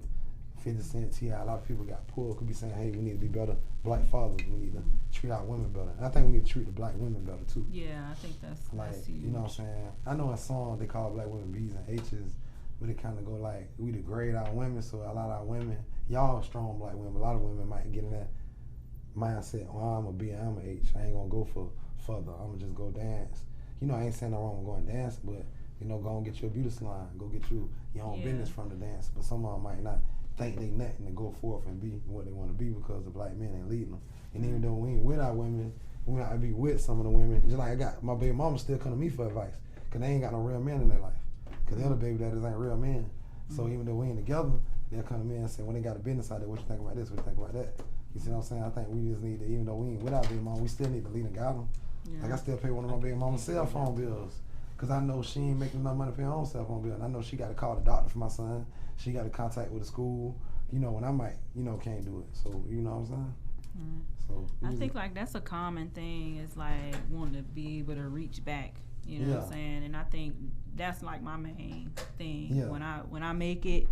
50 Cent, T.I., a lot of people got pulled, could be saying, hey, we need to be better black fathers. We need to treat our women better. And I think we need to treat the black women better too. Yeah, I think that's huge. You know what I'm saying? I know in songs they call black women B's and H's, but it kind of go like, we degrade our women, so a lot of our women, y'all strong black women, a lot of women might get in that mindset, oh, I'm a B and I'm a H. I ain't gonna go for further. I'm gonna just go dance. You know, I ain't saying no wrong with going dance, but you know, go and get you a beauty salon, go get you your own business from the dance. But some of them might not think they nothing to go forth and be what they want to be because the black men ain't leading them. And even though we ain't with our women, we might be with some of the women. Just like I got my baby mama still come to me for advice because they ain't got no real men in their life. Because the other baby daddies ain't real men. So even though we ain't together, they'll come to me and say, when they got a business out there, what you think about this, what you think about that? You see what I'm saying? I think we just need to, even though we ain't with our baby mama, we still need to lead and guide them. Yeah. Like I still pay one of my baby mama's cell phone bills because I know she ain't making enough money to pay her own cell phone bill. And I know she got to call the doctor for my son. She got to contact with the school. You know, when I might, you know, can't do it. So, you know what I'm saying? So I think like that's a common thing is like wanting to be able to reach back. You know what I'm saying? And I think that's like my main thing. Yeah. When I make it.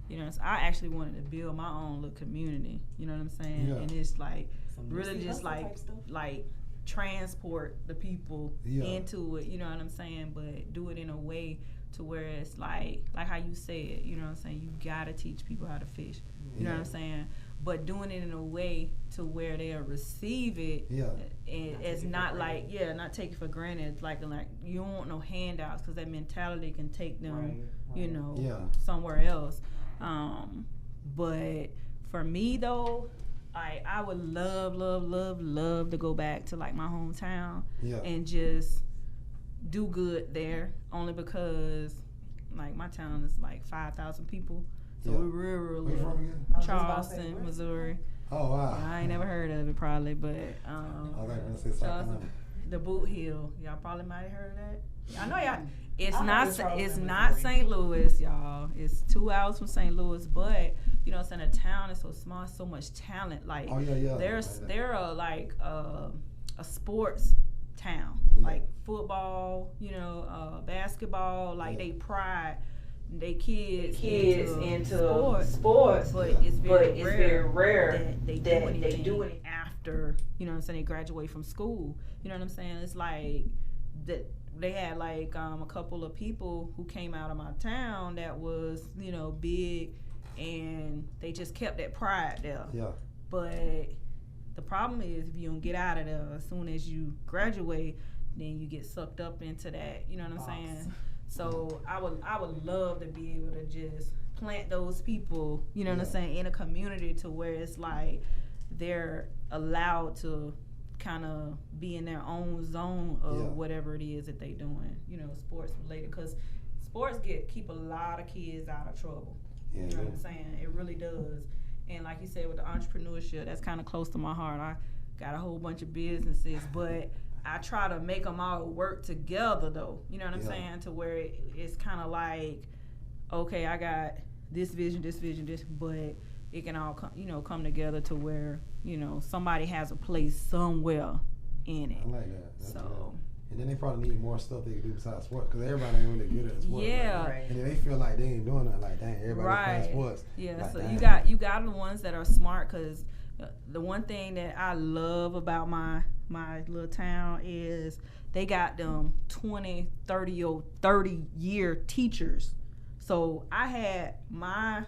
You know, I actually wanted to build my own little community. You know what I'm saying? Yeah. And it's like really just like transport the people into it. You know what I'm saying? But do it in a way to where it's like how you said. You know what I'm saying? You gotta teach people how to fish. You know what I'm saying? But doing it in a way to where they'll receive it, and it's not like not take it for granted. It's like you don't want no handouts because that mentality can take them, you know, somewhere else. But for me though, I would love to go back to like my hometown and just do good there. Only because like my town is like 5,000 people. So we're real little. Charleston, Missouri. Oh wow! I ain't never heard of it probably, but Charleston, the Boot Hill. Y'all probably might have heard of that. I know y'all. It's not St. Louis, y'all. It's 2 hours from St. Louis, but you know, what I'm saying the town is so small, so much talent. Like they're like a sports town, like football, you know, basketball. Like they pride they kids into sports, but it's very rare that they do it after, you know what I'm saying, they graduate from school. You know what I'm saying? It's like that they had like a couple of people who came out of my town that was, you know, big, and they just kept that pride there. Yeah. But the problem is if you don't get out of there as soon as you graduate, then you get sucked up into that. You know what I'm saying? So I would love to be able to just plant those people, you know what I'm saying, in a community to where it's like they're allowed to kind of be in their own zone of whatever it is that they doing, you know, sports related. Because sports keep a lot of kids out of trouble. You know what I'm saying? It really does. And like you said, with the entrepreneurship, that's kind of close to my heart. I got a whole bunch of businesses, but I try to make them all work together, though. You know what I'm saying? To where it's kind of like, okay, I got this vision, but it can all come together to where, you know, somebody has a place somewhere in it. I like that. That's good. And then they probably need more stuff they can do besides sports because everybody ain't really good at sports. Yeah. Like, and then they feel like they ain't doing nothing. Like, dang, everybody playing sports. Yeah. Like, so dang. you got the ones that are smart because the one thing that I love about my my little town is they got them 20, 30-year teachers. So I had my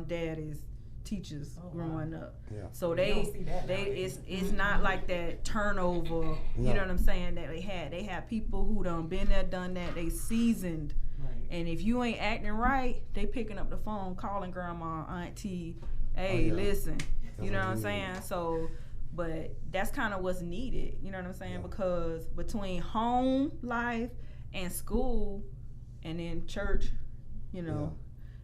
daddy's teachers growing up. Yeah. So it's not like that turnover. You know what I'm saying? That they had people who done been there, done that. They seasoned. Right. And if you ain't acting right, they picking up the phone, calling grandma, auntie, hey, listen. You know what I'm saying? So, but that's kind of what's needed. You know what I'm saying? Because between home life and school and then church, you know,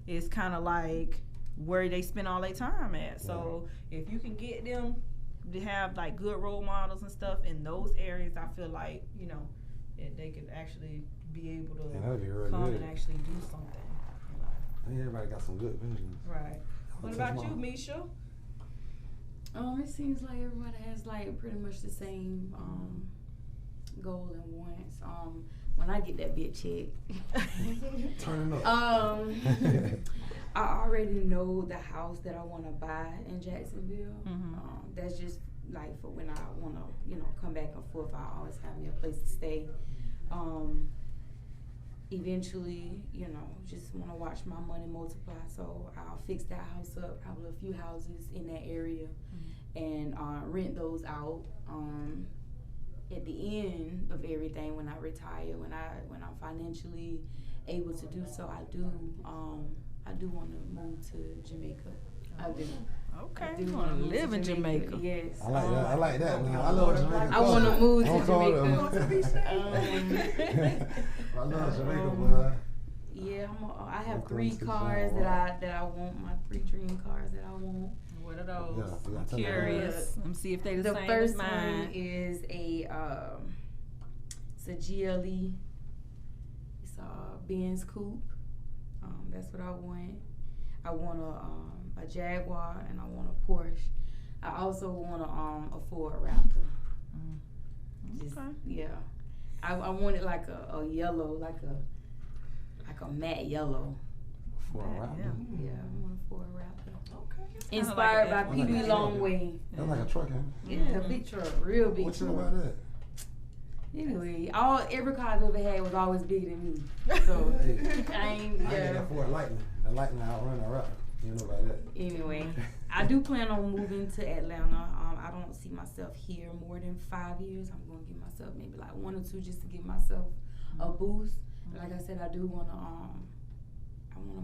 it's kind of like where they spend all their time at. So if you can get them to have like good role models and stuff in those areas, I feel like, you know, they could actually be able to come and actually do something. I think everybody got some good visions. Right. What about you, Misha? It seems like everybody has like pretty much the same goal and wants. When I get that big check, turn it up. I already know the house that I want to buy in Jacksonville. That's just like for when I want to, you know, come back and forth. I always have me a place to stay. Eventually, you know, just want to watch my money multiply. So I'll fix that house up, probably a few houses in that area, and rent those out. At the end of everything, when I retire, when I'm financially able to do so, I do want to move to Jamaica. I do. Okay, you want to live in Jamaica? Yes. I like that. Man. I love Jamaica. I want to move to Jamaica. I love Jamaica, boy. Yeah, I have 3 cars that I want. My 3 dream cars that I want. What are those? Yeah, I'm curious. Let me see if they the same first as mine. One is it's a GLE. It's a Benz coupe. That's what I want. I want a Jaguar and I want a Porsche. I also want a Ford Raptor. Just, yeah. I want it like a yellow, like a matte yellow. Ford Raptor? Yeah, I want a Ford Raptor. Okay. Inspired by Pee Wee Longway. That's like a truck, ain't Yeah, a big truck, real big What truck. you know about that? Anyway, every car I've ever had was always bigger than me. So I ain't. I got that Ford Lightning. The Lightning outrun the Raptor. You know about that? Anyway, I do plan on moving to Atlanta. I don't see myself here more than 5 years. I'm gonna give myself maybe like 1 or 2 just to give myself a boost. Like I said, I do wanna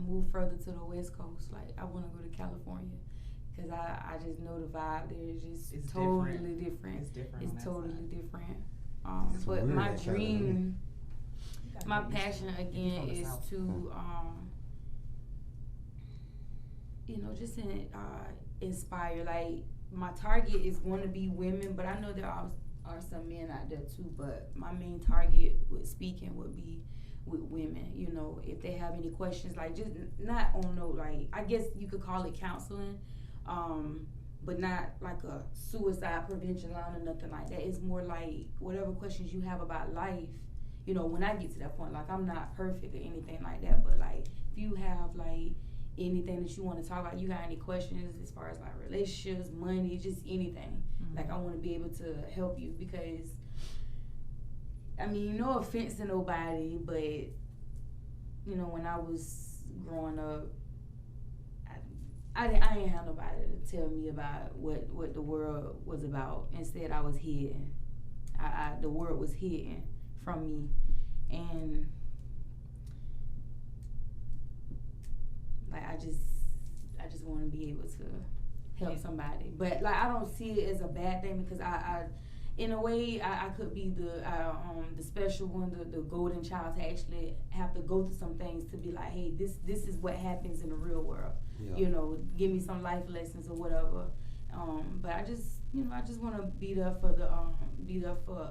move further to the West Coast. Like I wanna go to California. Cause I just know the vibe there is just totally different. It's different. It's totally different. But my dream, my passion again is to, you know, just inspire. Like my target is going to be women, but I know there are some men out there too. But my main target with speaking would be with women. You know, if they have any questions, like just not on no, like I guess you could call it counseling. But not like a suicide prevention line or nothing like that. It's more like whatever questions you have about life, you know, when I get to that point, like I'm not perfect or anything like that, but like if you have like anything that you want to talk about, you got any questions as far as like relationships, money, just anything, like I want to be able to help you because, I mean, no offense to nobody, but, you know, when I was growing up, I ain't have nobody to tell me about what the world was about. Instead, I was hidden. The world was hidden from me, and like I just want to be able to help somebody. But like I don't see it as a bad thing because I in a way I could be the special one, the golden child to actually have to go through some things to be like, hey, this is what happens in the real world. Yeah. You know, give me some life lessons or whatever. But I just want to be there for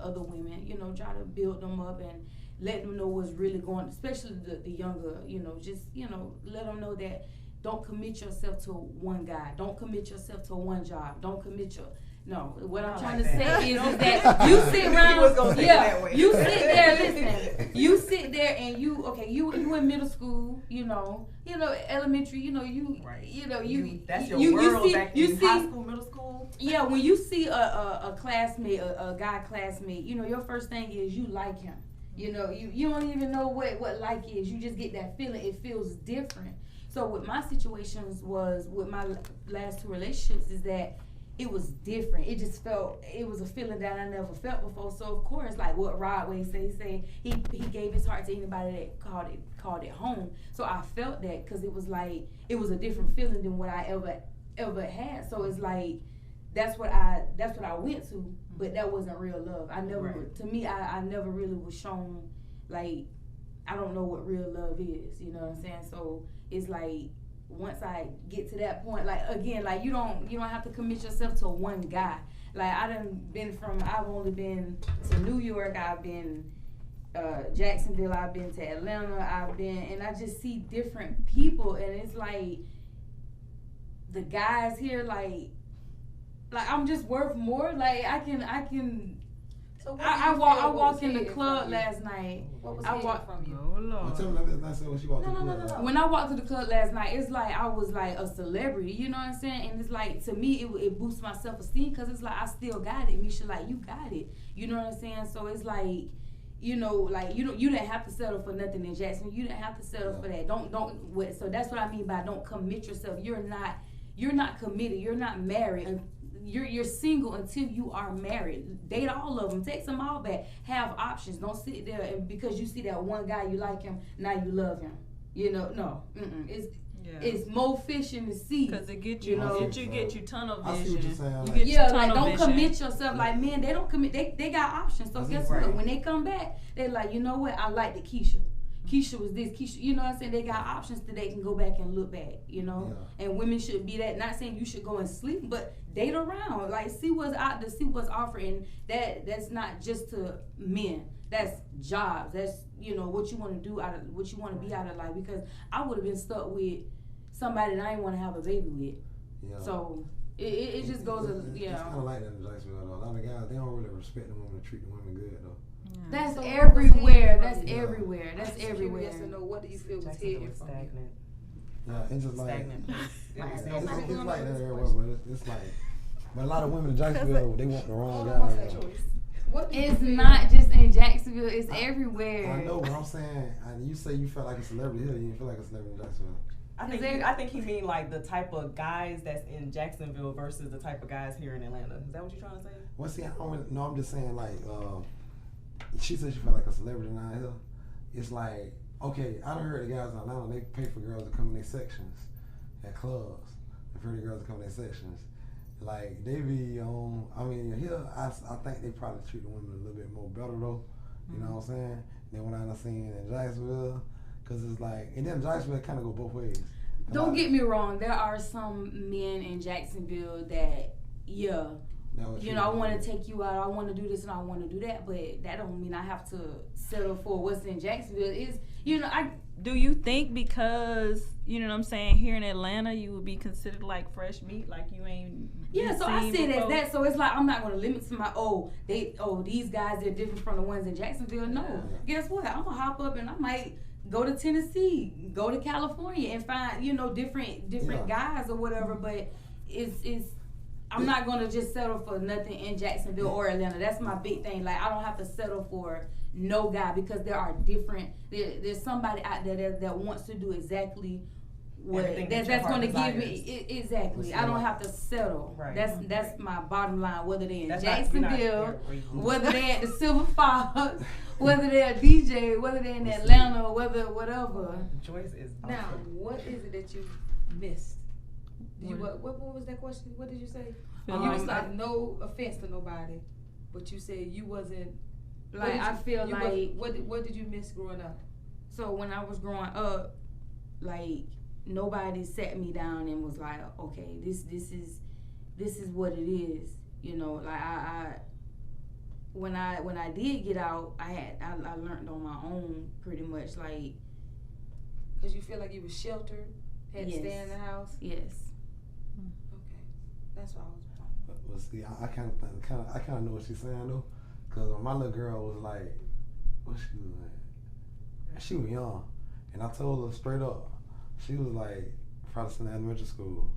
other women. You know, try to build them up and let them know what's really going. Especially the younger. You know, just let them know that don't commit yourself to one guy. Don't commit yourself to one job. Don't commit No, what I'm Not trying like to that. say is that you sit He was gonna around, say it yeah, that way. you sit there, listen, you sit there and you in middle school, elementary, Right. you That's your world see, back you in see, high school, middle school. yeah, when you see a classmate, a guy classmate, your first thing is you like him. You don't even know what like is. You just get that feeling. It feels different. So with my situations was with my last 2 relationships is that it was different. It just felt, it was a feeling that I never felt before. So of course, like what Rodway say he gave his heart to anybody that called it home. So I felt that because it was like, it was a different feeling than what I ever had. So it's like, that's what I went to, but that wasn't real love. I never, to me, I never really was shown, like, I don't know what real love is, you know what I'm saying? So it's like, once I get to that point, like, again, like, you don't have to commit yourself to one guy. Like, I've only been to New York, I've been Jacksonville, I've been to Atlanta, and I just see different people, and it's like, the guys here, like I'm just worth more. Like I can. So I walked in the club last night. What was hidden from you? Oh Lord. Tell me that's what she walked in the club. No. When I walked to the club last night, it's like I was like a celebrity. You know what I'm saying? And it's like, to me, it boosts my self-esteem because it's like I still got it. Misha, like, you got it. You know what I'm saying? So it's like, you didn't have to settle for nothing in Jackson. You didn't have to settle for that. Don't. So that's what I mean by don't commit yourself. You're not committed. You're not married. You're single until you are married. Date all of them. Take them all back. Have options. Don't sit there and because you see that one guy you like him, now you love him. No. It's more fish in the sea. Because it get you tunnel I see what you're saying. You get like tunnel don't vision. commit yourself. Like men, they don't commit. They got options. So guess what? When they come back, they're like, you know what? I like the Keisha. Keisha was this, Keisha, you know what I'm saying? They got options that they can go back and look back, And women should be that, not saying you should go and sleep, but date around. Like, see what's out there, see what's offered. And that's not just to men. That's jobs. That's, what you want to do what you want to be out of life. Because I would have been stuck with somebody that I didn't want to have a baby with. Yeah. So it just goes, It's kind of like that in Jacksonville, though. A lot of guys, they don't really respect the women and treat the women good, though. That's everywhere. That's everywhere. That's everywhere. Yes or no? What do you feel was hidden from you? Yeah, it's just like Stagnant. it's like that everywhere, but it's like, but a lot of women in Jacksonville, they want the wrong guy. It's not just in Jacksonville. It's everywhere. I know, but I'm saying, you say you felt like a celebrity here. You didn't feel like a celebrity in Jacksonville. I think he mean like the type of guys that's in Jacksonville versus the type of guys here in Atlanta. Is that what you're trying to say? Well, see, I don't really, no, I'm just saying like, she said she felt like a celebrity now here. It's like, okay, I done heard the guys in Atlanta, they pay for girls to come in their sections at clubs. They pay the girls to come in their sections. Like, they be on, here, I think they probably treat the women a little bit more better though. You know what I'm saying? Than what I've seen in Jacksonville. Because it's like, and then Jacksonville kind of go both ways. Don't get me wrong, there are some men in Jacksonville that, I want to take you out, I want to do this and I want to do that, but that don't mean I have to settle for what's in Jacksonville. Do you think because, you know what I'm saying, here in Atlanta, you would be considered like fresh meat, like you ain't so I see it as that, so it's like, I'm not going to limit to my, these guys, they're different from the ones in Jacksonville. No. Guess what? I'm going to hop up and I might go to Tennessee, go to California and find, different guys or whatever, but it's I'm not going to just settle for nothing in Jacksonville or Atlanta. That's my big thing. Like, I don't have to settle for no guy because there are there's somebody out there that wants to do exactly what that's going to give me. Exactly. I don't have to settle. Right. That's my bottom line. Whether they're in Jacksonville, whether they're at the Silver Fox, whether they're a DJ, whether they're in Atlanta, whatever. Joyce is now. What is it that you missed? What was that question? What did you say? You was like, no offense to nobody, but you said you wasn't. Like, I feel like. What did you miss growing up? So when I was growing up, like, nobody sat me down and was like, okay, this is what it is. Like I when I did get out, I learned on my own pretty much, like. Cause you feel like you was sheltered, had to stay in the house. Yes. Okay, that's what I was. Well, see, I kind of know what she's saying though, cause when my little girl was like, what she was like, she was young, and I told her straight up, she was like, Protestant elementary school.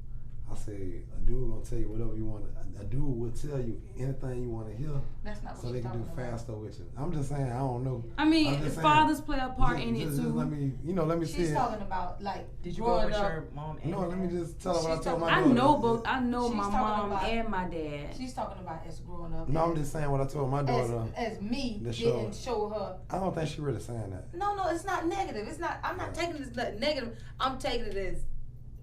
I say, a dude gonna tell you whatever you want. A dude will tell you anything you want to hear, That's not what so they can do faster with you. I'm just saying, I don't know. I mean, fathers play a part in it just too. let me see. She's talking about like. Did you grow up with your mom and No, let me just tell her what I told my I daughter. know both. I know She's my talking mom about- and my dad. She's talking about as growing up. No, I'm just saying what I told my daughter. As me The didn't show her. I don't think she really saying that. No, it's not negative. It's not. I'm not taking it as negative. I'm taking it as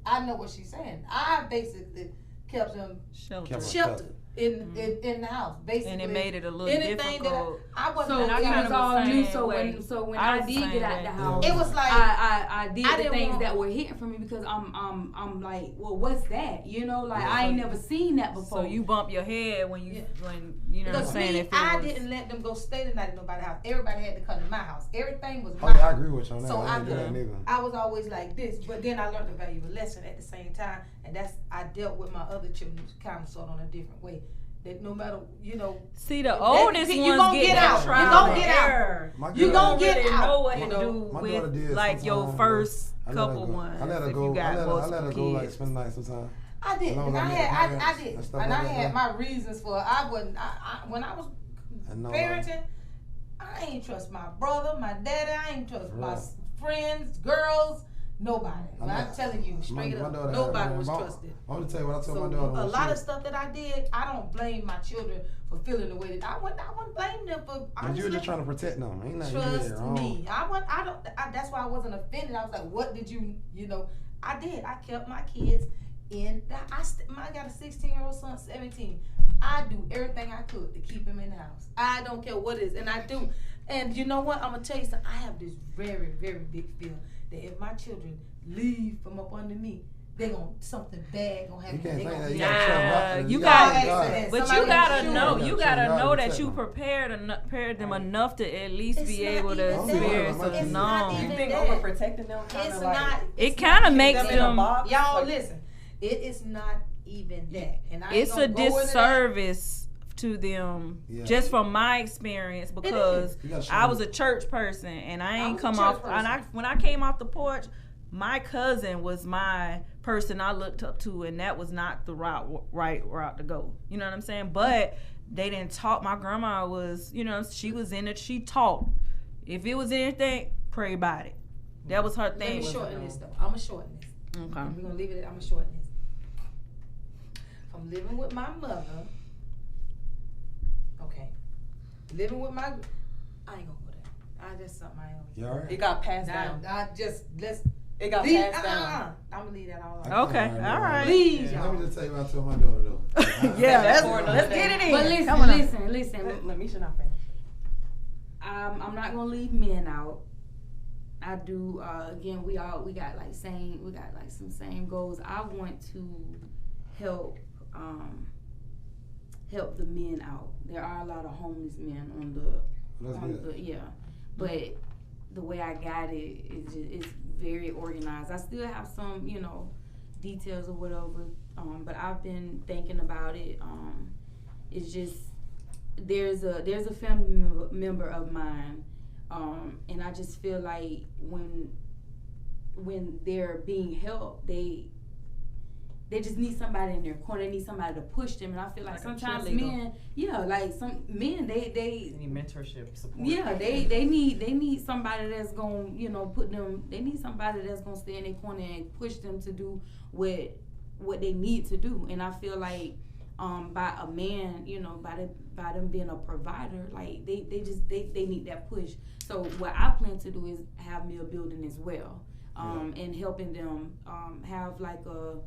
I know what she's saying. I basically kept them sheltered in the house, basically. And it made it a little anything difficult. That I wasn't. So I it kinda was was all saying- new. So when I I did get out the house, it was like I did I the didn't things want- that were hidden from me because I'm like, well, what's that? You know, like I ain't never seen that before. So you bump your head when you know what I'm because saying. me, If it I was, didn't let them go stay the night at nobody's house. Everybody had to come to my house. Everything was Oh mine. yeah, I agree with you on that. So I didn't do that neither. I was always like this, but then I learned a valuable lesson at the same time, and that's I dealt with my other children kind of sort of in a different way. That no matter see the oldest you ones gonna get get that out. You trial gonna and get out. error. You gonna get really out. know what You to know, do my daughter with did like your sometimes, first I let her couple go. ones. I let her if go. you got I let her multiple go like kids. spend the night sometimes. I did, As long and as I I had, meet I the did, parents and and I stuff like had that. my reasons for it. I wasn't. When I was know, parenting, I ain't trust my brother, my daddy. I ain't trust my Right. friends, girls, nobody. I'm telling you straight my up, daughter had nobody one. was I trusted. want to tell you what I told So my daughter. a lot of stuff that I did, I don't blame my children for feeling the way that I wouldn't blame them for. But you were Honestly, just trying to protect them. Ain't nothing you did trust wrong. me. That's why I wasn't offended. I was like, what did you know? I did. I kept my kids in the. I got a 16-year-old son, 17. I do everything I could to keep him in the house. I don't care what it is, and I do. And you know what? I'm gonna tell you something. I have this very, very big fear that if my children leave from up under me, they gonna something bad gonna happen. You can't They think gonna that. be You gotta trust God. You You gotta- gotta trust But God. But somebody you gotta should. know, Yeah, you trust gotta God know to that protect you them. prepared them enough to at least It's be not able to even that. experience It's a not known. You even think that. overprotecting them kind It's of like not. It it's kind not of makes them in a them. box? Y'all Like- listen. It is not even that, and I ain't It's a gonna go into that. disservice to them, Yeah. just from my experience, because You gotta show I was them. a church person and I I ain't was a come church off. And person. when I came off the porch, my cousin was my person I looked up to, and that was not the right route to go. You know what I'm saying? But they didn't talk. My grandma was, she was in it. She taught. If it was anything, pray about it. That was her Let thing. me shorten this though. I'm gonna shorten this. Okay. We're gonna leave it at I'm gonna shorten this. From living with my mother. Okay. Living with my I ain't gonna go there. That's something I don't. You alright? it got passed down. It got leave, passed down. I'm gonna leave that all I alone. Okay, can't all right. Please, Let y'all. me just tell you what I told my daughter though. Yeah, let's get it in. But Come on. listen. Let me should not finish. I'm not gonna leave men out. I do. Again, we got like some same goals. I want to help the men out. There are a lot of homeless men on That's good. yeah, but the way I got it is it's very organized. I still have some details or whatever, but I've been thinking about it. It's just there's a family member of mine, and I just feel like when they're being helped, they just need somebody in their corner. They need somebody to push them, and I feel like Like a sometimes cheerleader. men, like some men, they Any mentorship support? yeah, they need somebody that's gonna put them. They need somebody that's gonna stay in their corner and push them to do what they need to do. And I feel like by a man, by them being a provider, like they need that push. So what I plan to do is have meal building as well, and helping them have like a.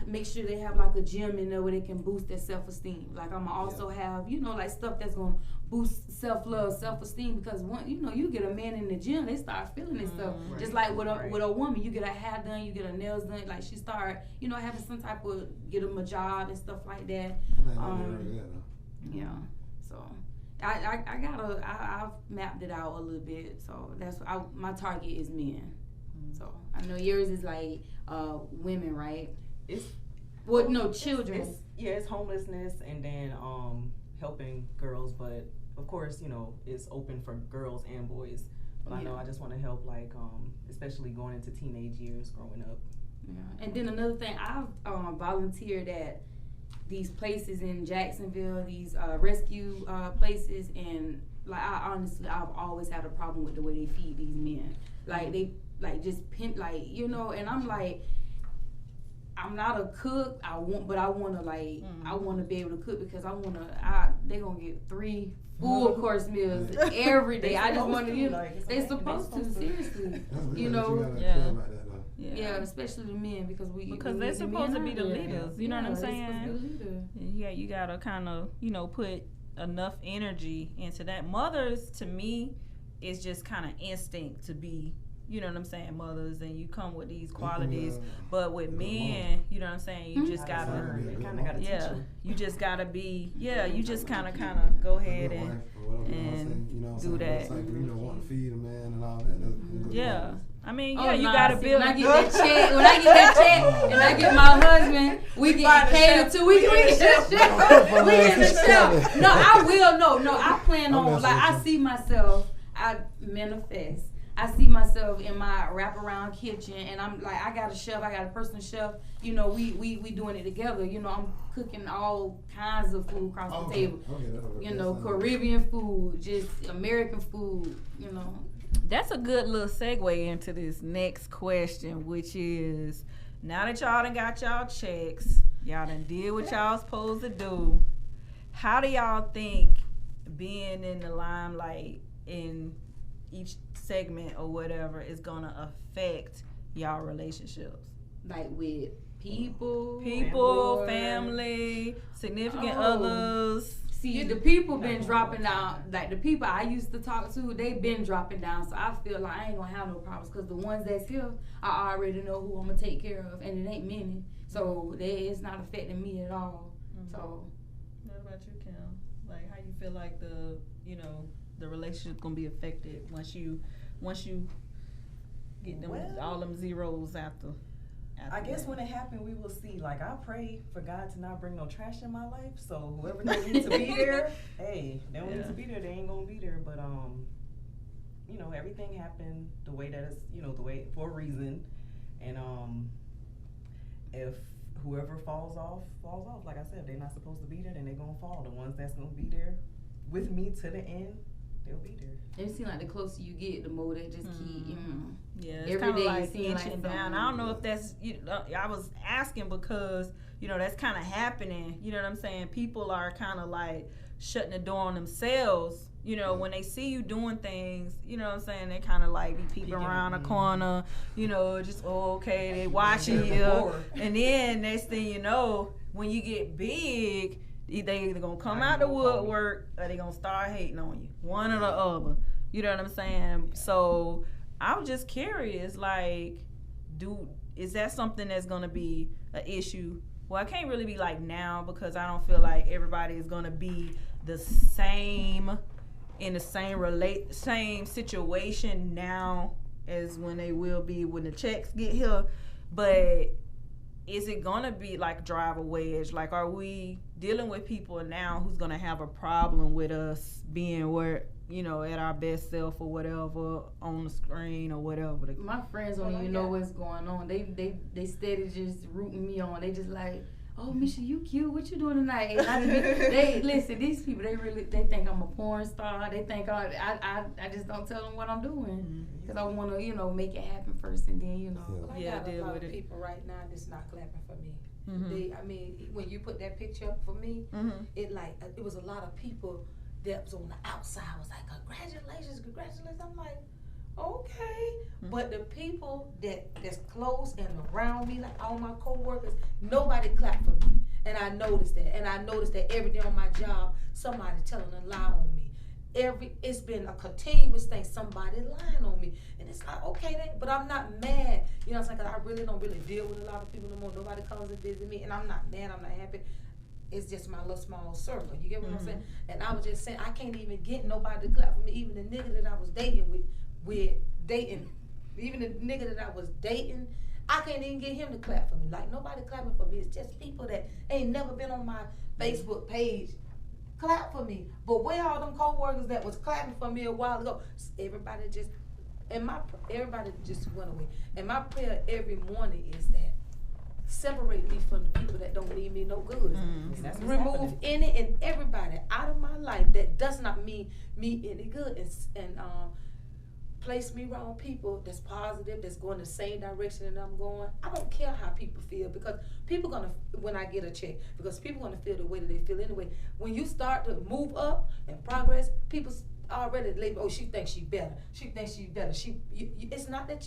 Make sure they have like a gym in there where they can boost their self-esteem. Like I'm gonna also have, like stuff that's gonna boost self-love, self-esteem. Because you get a man in the gym, they start feeling this stuff. Right. Just like with a woman, you get her hair done, you get her nails done. Like she start, having some type of get them a job and stuff like that. Yeah. So I've mapped it out a little bit. So my target is men. So I know yours is like women, right? It's Well, no, children. yeah, it's homelessness and then helping girls, but of course, you know, it's open for girls and boys. But I know I just want to help, like, especially going into teenage years, growing up. Yeah. And then another thing, I've volunteered at these places in Jacksonville, these rescue places, and like I've always had a problem with the way they feed these men. Like they just pin, like, you know, and I'm like, I'm not a cook. I want to like I want to be able to cook because they gonna get 3 full course meals every day. I just want to, you know, like, they supposed to seriously, you know. Yeah, especially the men because they're supposed to be the leaders. You know what I'm saying? Yeah, you gotta kind of, you know, put enough energy into that. Mothers, to me, is just kind of instinct to be, you know what I'm saying, mothers, and you come with these qualities. But with men, you know what I'm saying, you just gotta, you just gotta be, you just kind of go ahead and do that. Like, you know, want to feed a man and all that. Yeah. I mean, you gotta build. When I get that check, and I get my husband, we get catered to. We get the chef. No, I will. No, I plan on. Like, I see myself. I manifest. I see myself in my wraparound kitchen, and I'm like, I got a chef. I got a personal chef. You know, we doing it together. You know, I'm cooking all kinds of food across the table. You know, Caribbean food, just American food. You know. That's a good little segue into this next question, which is, now that y'all done got y'all checks, y'all done did what y'all supposed to do, how do y'all think being in the limelight in each segment or whatever is gonna affect y'all relationships? Like with people, family, significant others. See, the people been dropping down. Like the people I used to talk to, they been dropping down. So I feel like I ain't gonna have no problems because the ones that's here, I already know who I'm gonna take care of, and it ain't many. So it's not affecting me at all. Mm-hmm. So, what about you, Kim? Like, how you feel like the relationship's gonna be affected once you get them all them zeros after I guess when it happened, we will see. Like, I pray for God to not bring no trash in my life. So whoever don't need to be there, hey, they don't need to be there. They ain't gonna be there. But you know, everything happened the way that it's, you know, the way for a reason. And if whoever falls off. Like I said, they're not supposed to be there, then they're gonna fall. The ones that's gonna be there with me to the end, they'll be there. It seems like the closer you get, the more they just keep, you know. Yeah, it's kind of like inching down. I don't know if that's, I was asking because, you know, that's kind of happening. You know what I'm saying? People are kind of like shutting the door on themselves. You know, when they see you doing things, you know what I'm saying? They kind of like be peeping around the corner, you know, just, okay, they watching you. And then next thing you know, when you get big, they either gonna come out the woodwork or they gonna start hating on you. One or the other. You know what I'm saying? So I'm just curious, like, is that something that's gonna be an issue? Well, I can't really be like now because I don't feel like everybody is gonna be the same in the same situation now as when they will be when the checks get here. But is it gonna be like drive a wedge? Like, are we dealing with people now who's gonna have a problem with us being where, you know, at our best self or whatever on the screen or whatever? My friends don't even know what's going on. They steady just rooting me on. They just like, oh, Misha, you cute. What you doing tonight? They listen. These people, they think I'm a porn star. They think I just don't tell them what I'm doing because I want to, you know, make it happen first, and then, you know. I got a lot of people right now that's not clapping for me. I mean, when you put that picture up for me, it was a lot of people that was on the outside. I was like, congratulations. I'm like, okay. But the people that's close and around me, like all my coworkers, nobody clapped for me. And I noticed that. And I noticed that every day on my job, somebody telling a lie on me. It's been a continuous thing, somebody lying on me. And it's like, okay, but I'm not mad. You know what I'm saying? Because I really don't deal with a lot of people no more. Nobody comes and visit me. And I'm not mad. I'm not happy. It's just my little small circle. You get what I'm saying? And I was just saying, I can't even get nobody to clap for me. Even the nigga that I was dating with dating. Even the nigga that I was dating, I can't even get him to clap for me. Like, nobody clapping for me. It's just people that ain't never been on my Facebook page clap for me. But where all them co-workers that was clapping for me a while ago? Everybody just went away. And my prayer every morning is that separate me from the people that don't leave me no good. Remove any and everybody out of my life that does not mean me any good, and place me around people that's positive, that's going the same direction that I'm going. I don't care how people feel, because people gonna, when I get a check, because people gonna feel the way that they feel anyway. When you start to move up and progress, people already label, oh, she thinks she better. She thinks she better. It's not that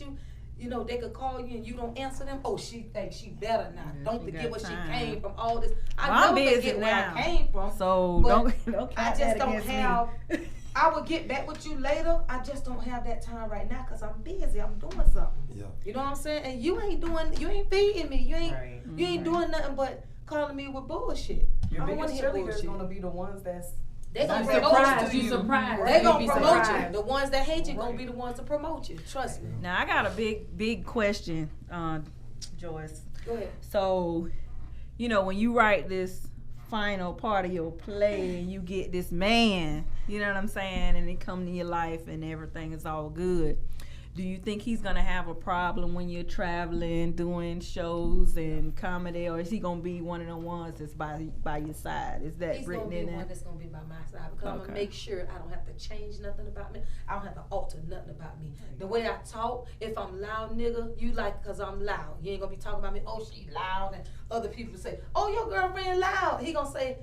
you know, they could call you and you don't answer them. Oh, she thinks she better now. Yeah, don't forget where she came from. All this. I'm never forget where I came from. So don't I just don't have. I will get back with you later. I just don't have that time right now because I'm busy. I'm doing something. Yeah. You know what I'm saying? And you ain't feeding me. You ain't doing nothing but calling me with bullshit. Your I don't want to biggest hear cheerleaders bullshit. gonna be the ones that's They gonna Surprise promote you. you. Surprised. They gonna You'd be promote you. surprised. The ones that hate you gonna be the ones to promote you. Trust me. Now I got a big question, Joyce. Go ahead. So, you know, when you write this final part of your play and you get this man, you know what I'm saying, and he come to your life and everything is all good, do you think he's gonna have a problem when you're traveling, doing shows and comedy, or is he gonna be one of the ones that's by your side? Is that He's written gonna be in one there? that's gonna be by my side, because I'm gonna make sure I don't have to change nothing about me. I don't have to alter nothing about me. The way I talk, if I'm loud, nigga, you like because I'm loud. You ain't gonna be talking about me, oh, she loud, and other people say, oh, your girlfriend loud. He gonna say,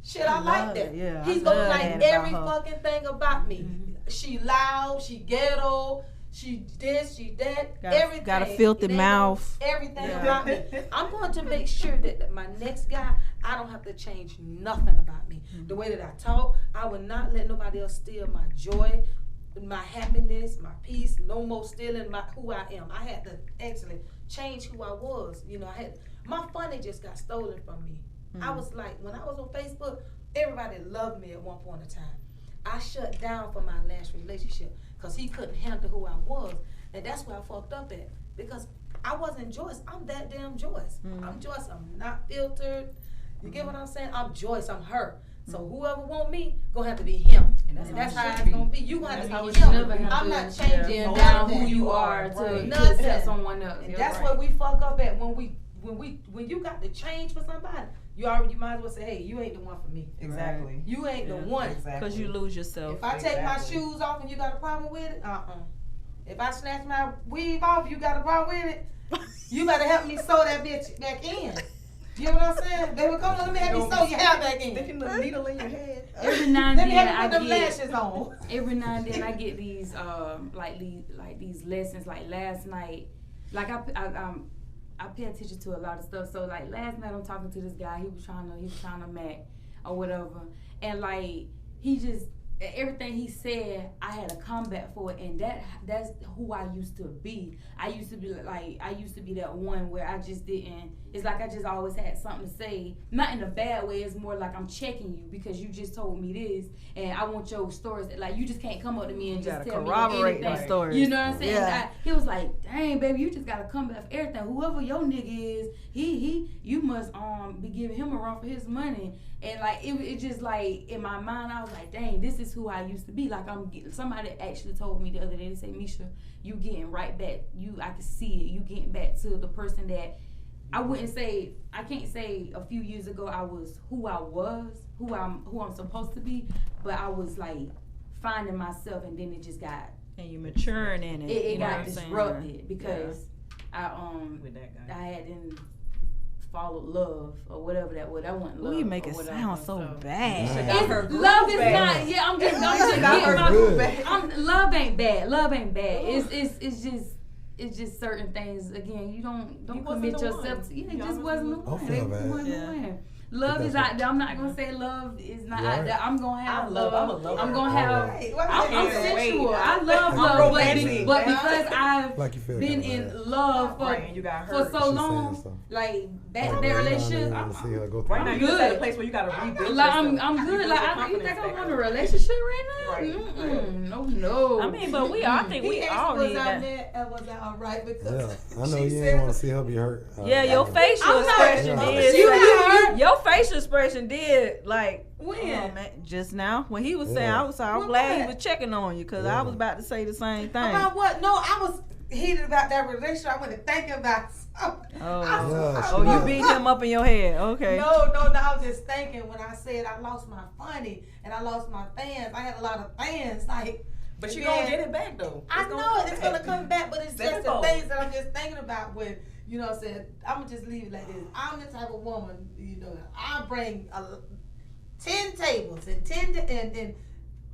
shit, I like that. Yeah, He's I gonna love like that every about her. fucking thing about me. She loud, she ghetto, she this, she that, everything. Got a filthy They know mouth. Everything Yeah. about me. I'm going to make sure that my next guy, I don't have to change nothing about me. The way that I talk, I will not let nobody else steal my joy, my happiness, my peace. No more stealing who I am. I had to actually change who I was. You know, my funny just got stolen from me. I was like, when I was on Facebook, everybody loved me at one point in time. I shut down for my last relationship because he couldn't handle who I was. And that's where I fucked up at. Because I wasn't Joyce. I'm that damn Joyce. I'm Joyce. I'm not filtered. You get what I'm saying? I'm Joyce. I'm her. So whoever want me, gonna have to be him. And that's how it's gonna be. You gonna have to be him. I'm not changing down who you are to accept someone else. And that's what we fuck up at when you got to change for somebody. You might as well say, hey, you ain't the one for me. exactly. You ain't the one. Because you lose yourself. If I take my shoes off and you got a problem with it, If I snatch my weave off, you got a problem with it, you better help me sew that bitch back in. You know what I'm saying? Baby, come on, let me help you sew your hair back in. Sticking the needle in your head. Every now and Let me then help you I put them get lashes on. every now and then I get these these lessons. Like last night, like I pay attention to a lot of stuff. So like last night I'm talking to this guy. He was trying to Mac or whatever, and like he just everything he said, I had a comeback for it, and that's who I used to be. I used to be that one where I just didn't. It's like I just always had something to say, not in a bad way. It's more like I'm checking you because you just told me this, and I want your stories. Like you just can't come up to me and just tell me corroborate anything. those stories. You know what I'm saying? Yeah. He was like, "Dang, baby, you just gotta come back for everything. Whoever your nigga is, you must be giving him a run for his money." And like it just like in my mind, I was like, "Dang, this is who I used to be." Like somebody actually told me the other day. They say, "Misha, you getting right back. I can see it. You getting back to the person that." I can't say a few years ago I was who I'm supposed to be, but I was like finding myself, and then it just got and you maturing in it. It you know got what I'm saying? disrupted because With that guy. I hadn't followed love or whatever that was. I wasn't love. Ooh, you make or it whatever. sound so bad. Love is not. Yeah, I'm just getting my. Good. Love ain't bad. Love ain't bad. It's just certain things. Again, you don't commit yourself to. Yeah, it just wasn't the one. Don't feel bad. It wasn't the one. Love is out there. I'm not gonna say love is not out there. I'm gonna have love. I'm gonna have. I'm sensual. I love love, but because I've been in love for so long, like that relationship. Right now, you're at a place where you gotta rebuild. Like I'm good. Like you think I want a relationship right now? Right. No. I mean, but I think we all need that. Was that all right? Because I know you didn't want to see her be hurt. Yeah, your facial expression did. Your facial expression did like when just now when he was saying, I was glad he was checking on you because I was about to say the same thing. About what? No, I was heated about that relationship. I wasn't thinking about something. You beat him up in your head. Okay. No. I was just thinking when I said I lost my funny and I lost my fans. I had a lot of fans, like. But you gonna get it back though. I know it's gonna come back, but it's just the things that I'm just thinking about when, you know what I'm saying, I'm gonna just leave it like this. I'm the type of woman, you know, I bring 10 tables and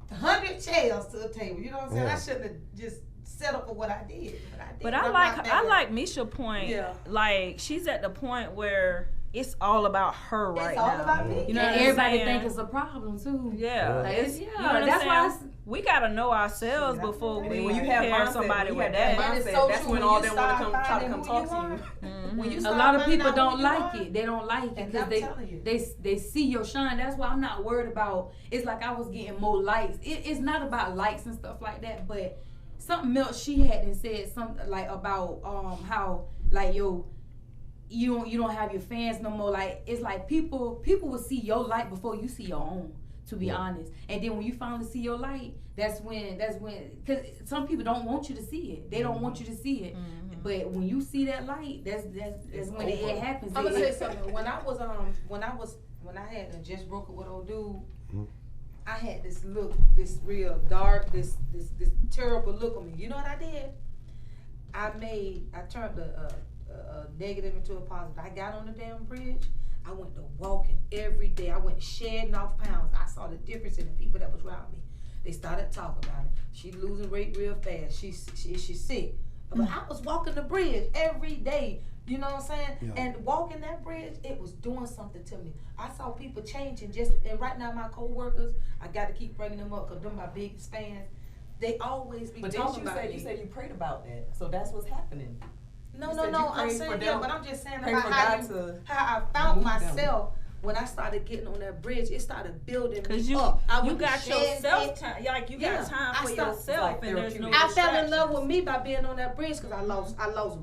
100 chairs to the table. You know what I'm saying? I shouldn't have just settled for what I did. But I like Misha's point. Yeah. Like she's at the point where it's all about her right now. It's all about me. You know, everybody think it's a problem too. Yeah. You know that's why we gotta know ourselves before we compare somebody with that. That's when all them want to try to come talk to you. A lot of people don't like it. They don't like it because they see your shine. That's why I'm not worried about. It's like I was getting more likes. It's not about likes and stuff like that, but something else she had and said something like about how like you don't have your fans no more. Like it's like people will see your light before you see your own. To be honest, and then when you finally see your light, that's when because some people don't want you to see it. They don't want you to see it. But when you see that light, that's when it happens. I'm gonna say something. When I had just broke up with old dude, I had this look, this real dark, this terrible look on me. You know what I did? I turned a negative into a positive. I got on the damn bridge. I went to walking every day. I went shedding off pounds. I saw the difference in the people that was around me. They started talking about it. She losing weight real fast. She's sick. But I was walking the bridge every day. You know what I'm saying? Yeah. And walking that bridge, it was doing something to me. I saw people changing and right now my co-workers, I got to keep bringing them up because they're my biggest fans. They always be talking about me. You said you prayed about that. So that's what's happening. No, I'm saying but I'm just saying about how I found myself when I started getting on that bridge. It started building me up. You got yourself time, like you got time for yourself, and there's no I fell in love with me by being on that bridge because I lost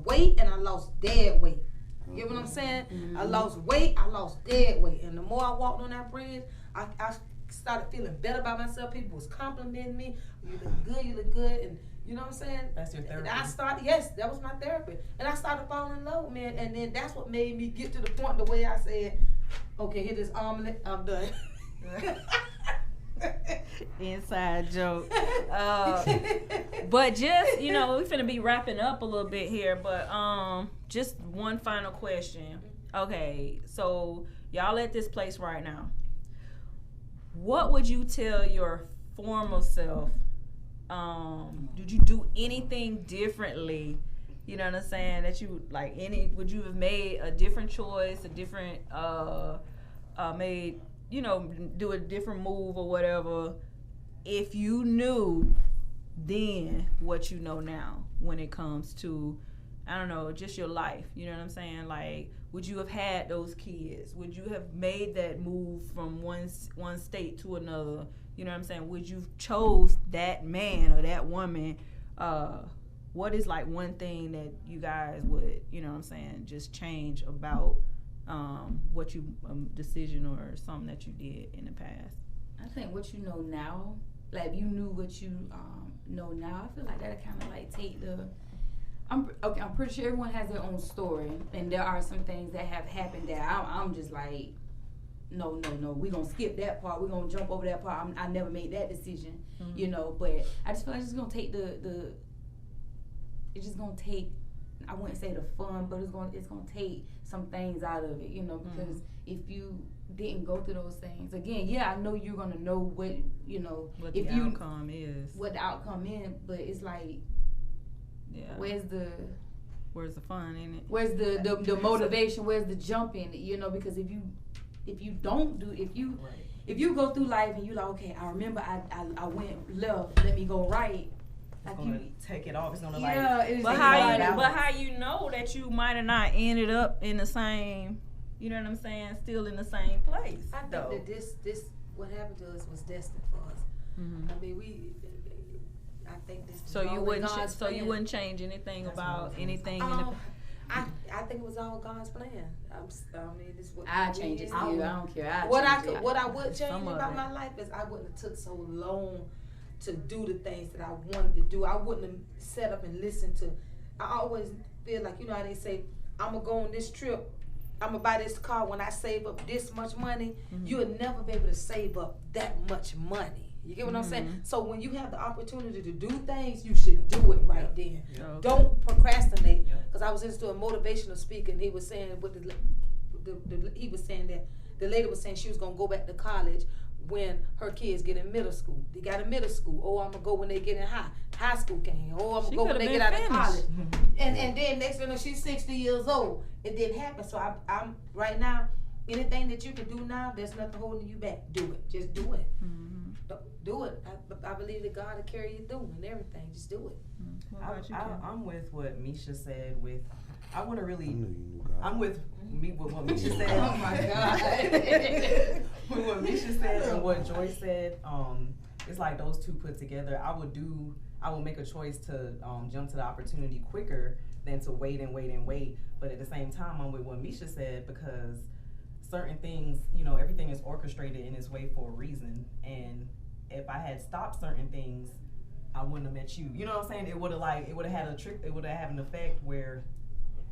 weight and I lost dead weight. You get what I'm saying? I lost weight, I lost dead weight, and the more I walked on that bridge, I started feeling better about myself. People was complimenting me. You look good, and you know what I'm saying? That's your therapy. Yes, that was my therapy. And I started falling in love with me. And then that's what made me get to the point the way I said, okay, hit this omelet, I'm done. Inside joke. But just, we finna be wrapping up a little bit here, but just one final question. Okay, so y'all at this place right now. What would you tell your former self? Did you do anything differently? You know what I'm saying? That you would you have made a different choice, a different do a different move or whatever if you knew then what you know now when it comes to, I don't know, just your life. You know what I'm saying? Like, would you have had those kids? Would you have made that move from one state to another? You know what I'm saying? Would you chose that man or that woman? What is like one thing that you guys would, you know what I'm saying, just change about what you decision or something that you did in the past? I think what you know now, like if you knew what you know now, I feel like that'll kind of like take the. I'm pretty sure everyone has their own story, and there are some things that have happened that I'm just like. No, we're going to skip that part. We're going to jump over that part. I never made that decision, but I just feel like it's going to take it's just going to take, I wouldn't say the fun, but it's going to take some things out of it, because if you didn't go through those things, again, I know you're going to know what the outcome is. What the outcome is, but it's like, where's the fun in it? Where's the motivation? Where's the jump in it? Because if you if you don't do, if you go through life and you like, okay, I remember I went left, let me go right. It's gonna take it off. It's gonna But how you know that you might have not ended up in the same, you know what I'm saying, still in the same place? I think that this what happened to us was destined for us. Mm-hmm. I mean, I think this. So you wouldn't change anything about anything in the. I think it was all God's plan. I mean, this what I change it. I don't care. What I would change about my life is I wouldn't have took so long to do the things that I wanted to do. I wouldn't have set up and listened to. I always feel like, you know how they say, I'm gonna go on this trip. I'm gonna buy this car when I save up this much money. Mm-hmm. You'll never be able to save up that much money. You get what I'm saying? So when you have the opportunity to do things, you should do it right then. Yeah, okay. Don't procrastinate. Because I was listening to a motivational speaker, and he was saying he was saying that the lady was saying she was gonna go back to college when her kids get in middle school. They got in middle school. Oh, I'm gonna go when they get in high school came. Oh, I'm gonna go when they get out of college. And then next thing you know, she's 60 years old. It didn't happen. So I'm right now. Anything that you can do now, there's nothing holding you back. Do it. Just do it. Mm-hmm. Do it. I believe that God will carry you through and everything. Just do it. I'm with what Misha said. I'm with what Misha said. Oh my God. With what Misha said and what Joyce said, it's like those two put together. I will make a choice to jump to the opportunity quicker than to wait and wait and wait. But at the same time, I'm with what Misha said, because certain things, everything is orchestrated in its way for a reason. And if I had stopped certain things, I wouldn't have met you. You know what I'm saying? It would have had an effect where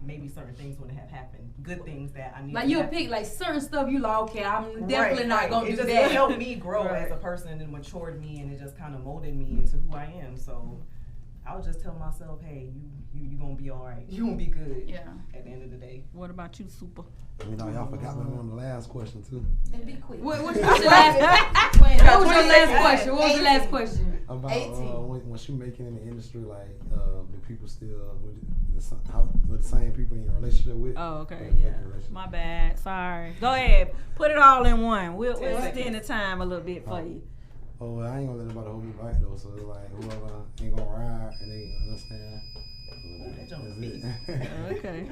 maybe certain things wouldn't have happened. Good things that I need. Like you'll pick like certain stuff you like, okay, I'm definitely not gonna do that. It helped me grow as a person and matured me, and it just kind of molded me into who I am. So I would just tell myself, hey, you gonna be all right. You gonna be good. Yeah. At the end of the day. What about you, Super? Y'all forgot me on the last question too. And be quick. What was your last question? What was the last question? About when she making in the industry, like the people still with the same people in your relationship with. Oh, okay, yeah. My bad. Sorry. Go ahead. Put it all in one. We'll extend the time a little bit for you. Oh, I ain't gonna let nobody hold me back though. So it's like whoever ain't gonna ride and they understand. Okay.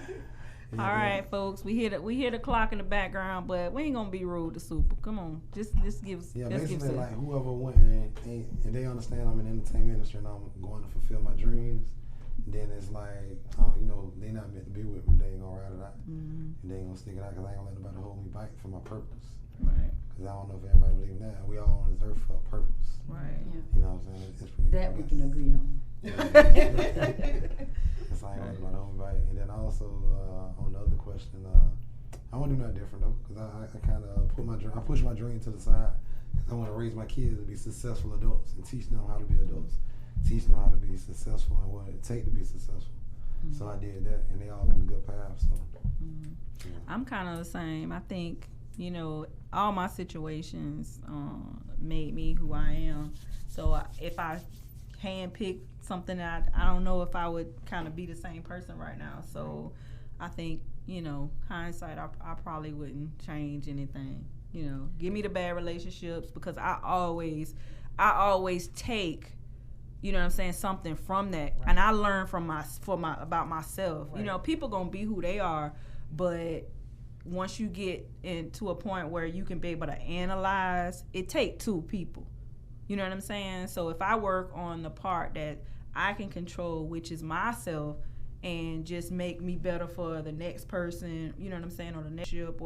All right, folks. We hear the clock in the background, but we ain't gonna be rude to Super. Come on, just give us. Yeah, basically like whoever went and they understand I'm in the entertainment industry and I'm going to fulfill my dreams. And then it's like they not meant to be with me. They ain't gonna ride it out. Mm-hmm. And they ain't gonna stick it out because I ain't gonna let nobody hold me back for my purpose. Right. Because I don't know if everybody believes that. We all on this earth for a purpose. Right. Yeah. You know what I'm saying? That we can agree on. It's like I my own right. And then also on the other question, I want to do nothing different though, because I kind of push my dream to the side, because I want to raise my kids to be successful adults and teach them how to be adults, teach them how to be successful and what it takes to be successful. Mm-hmm. So I did that, and they all on the good path. So I'm kind of the same. I think all my situations made me who I am. So if I handpick something that I don't know if I would kind of be the same person right now. So I think, hindsight, I probably wouldn't change anything. Give me the bad relationships, because I always take, something from that. Right. And I learn about myself. Right. People gonna be who they are, but once you get into a point where you can be able to analyze, it takes two people. You know what I'm saying? So if I work on the part that I can control, which is myself, and just make me better for the next person, you know what I'm saying, or the next ship,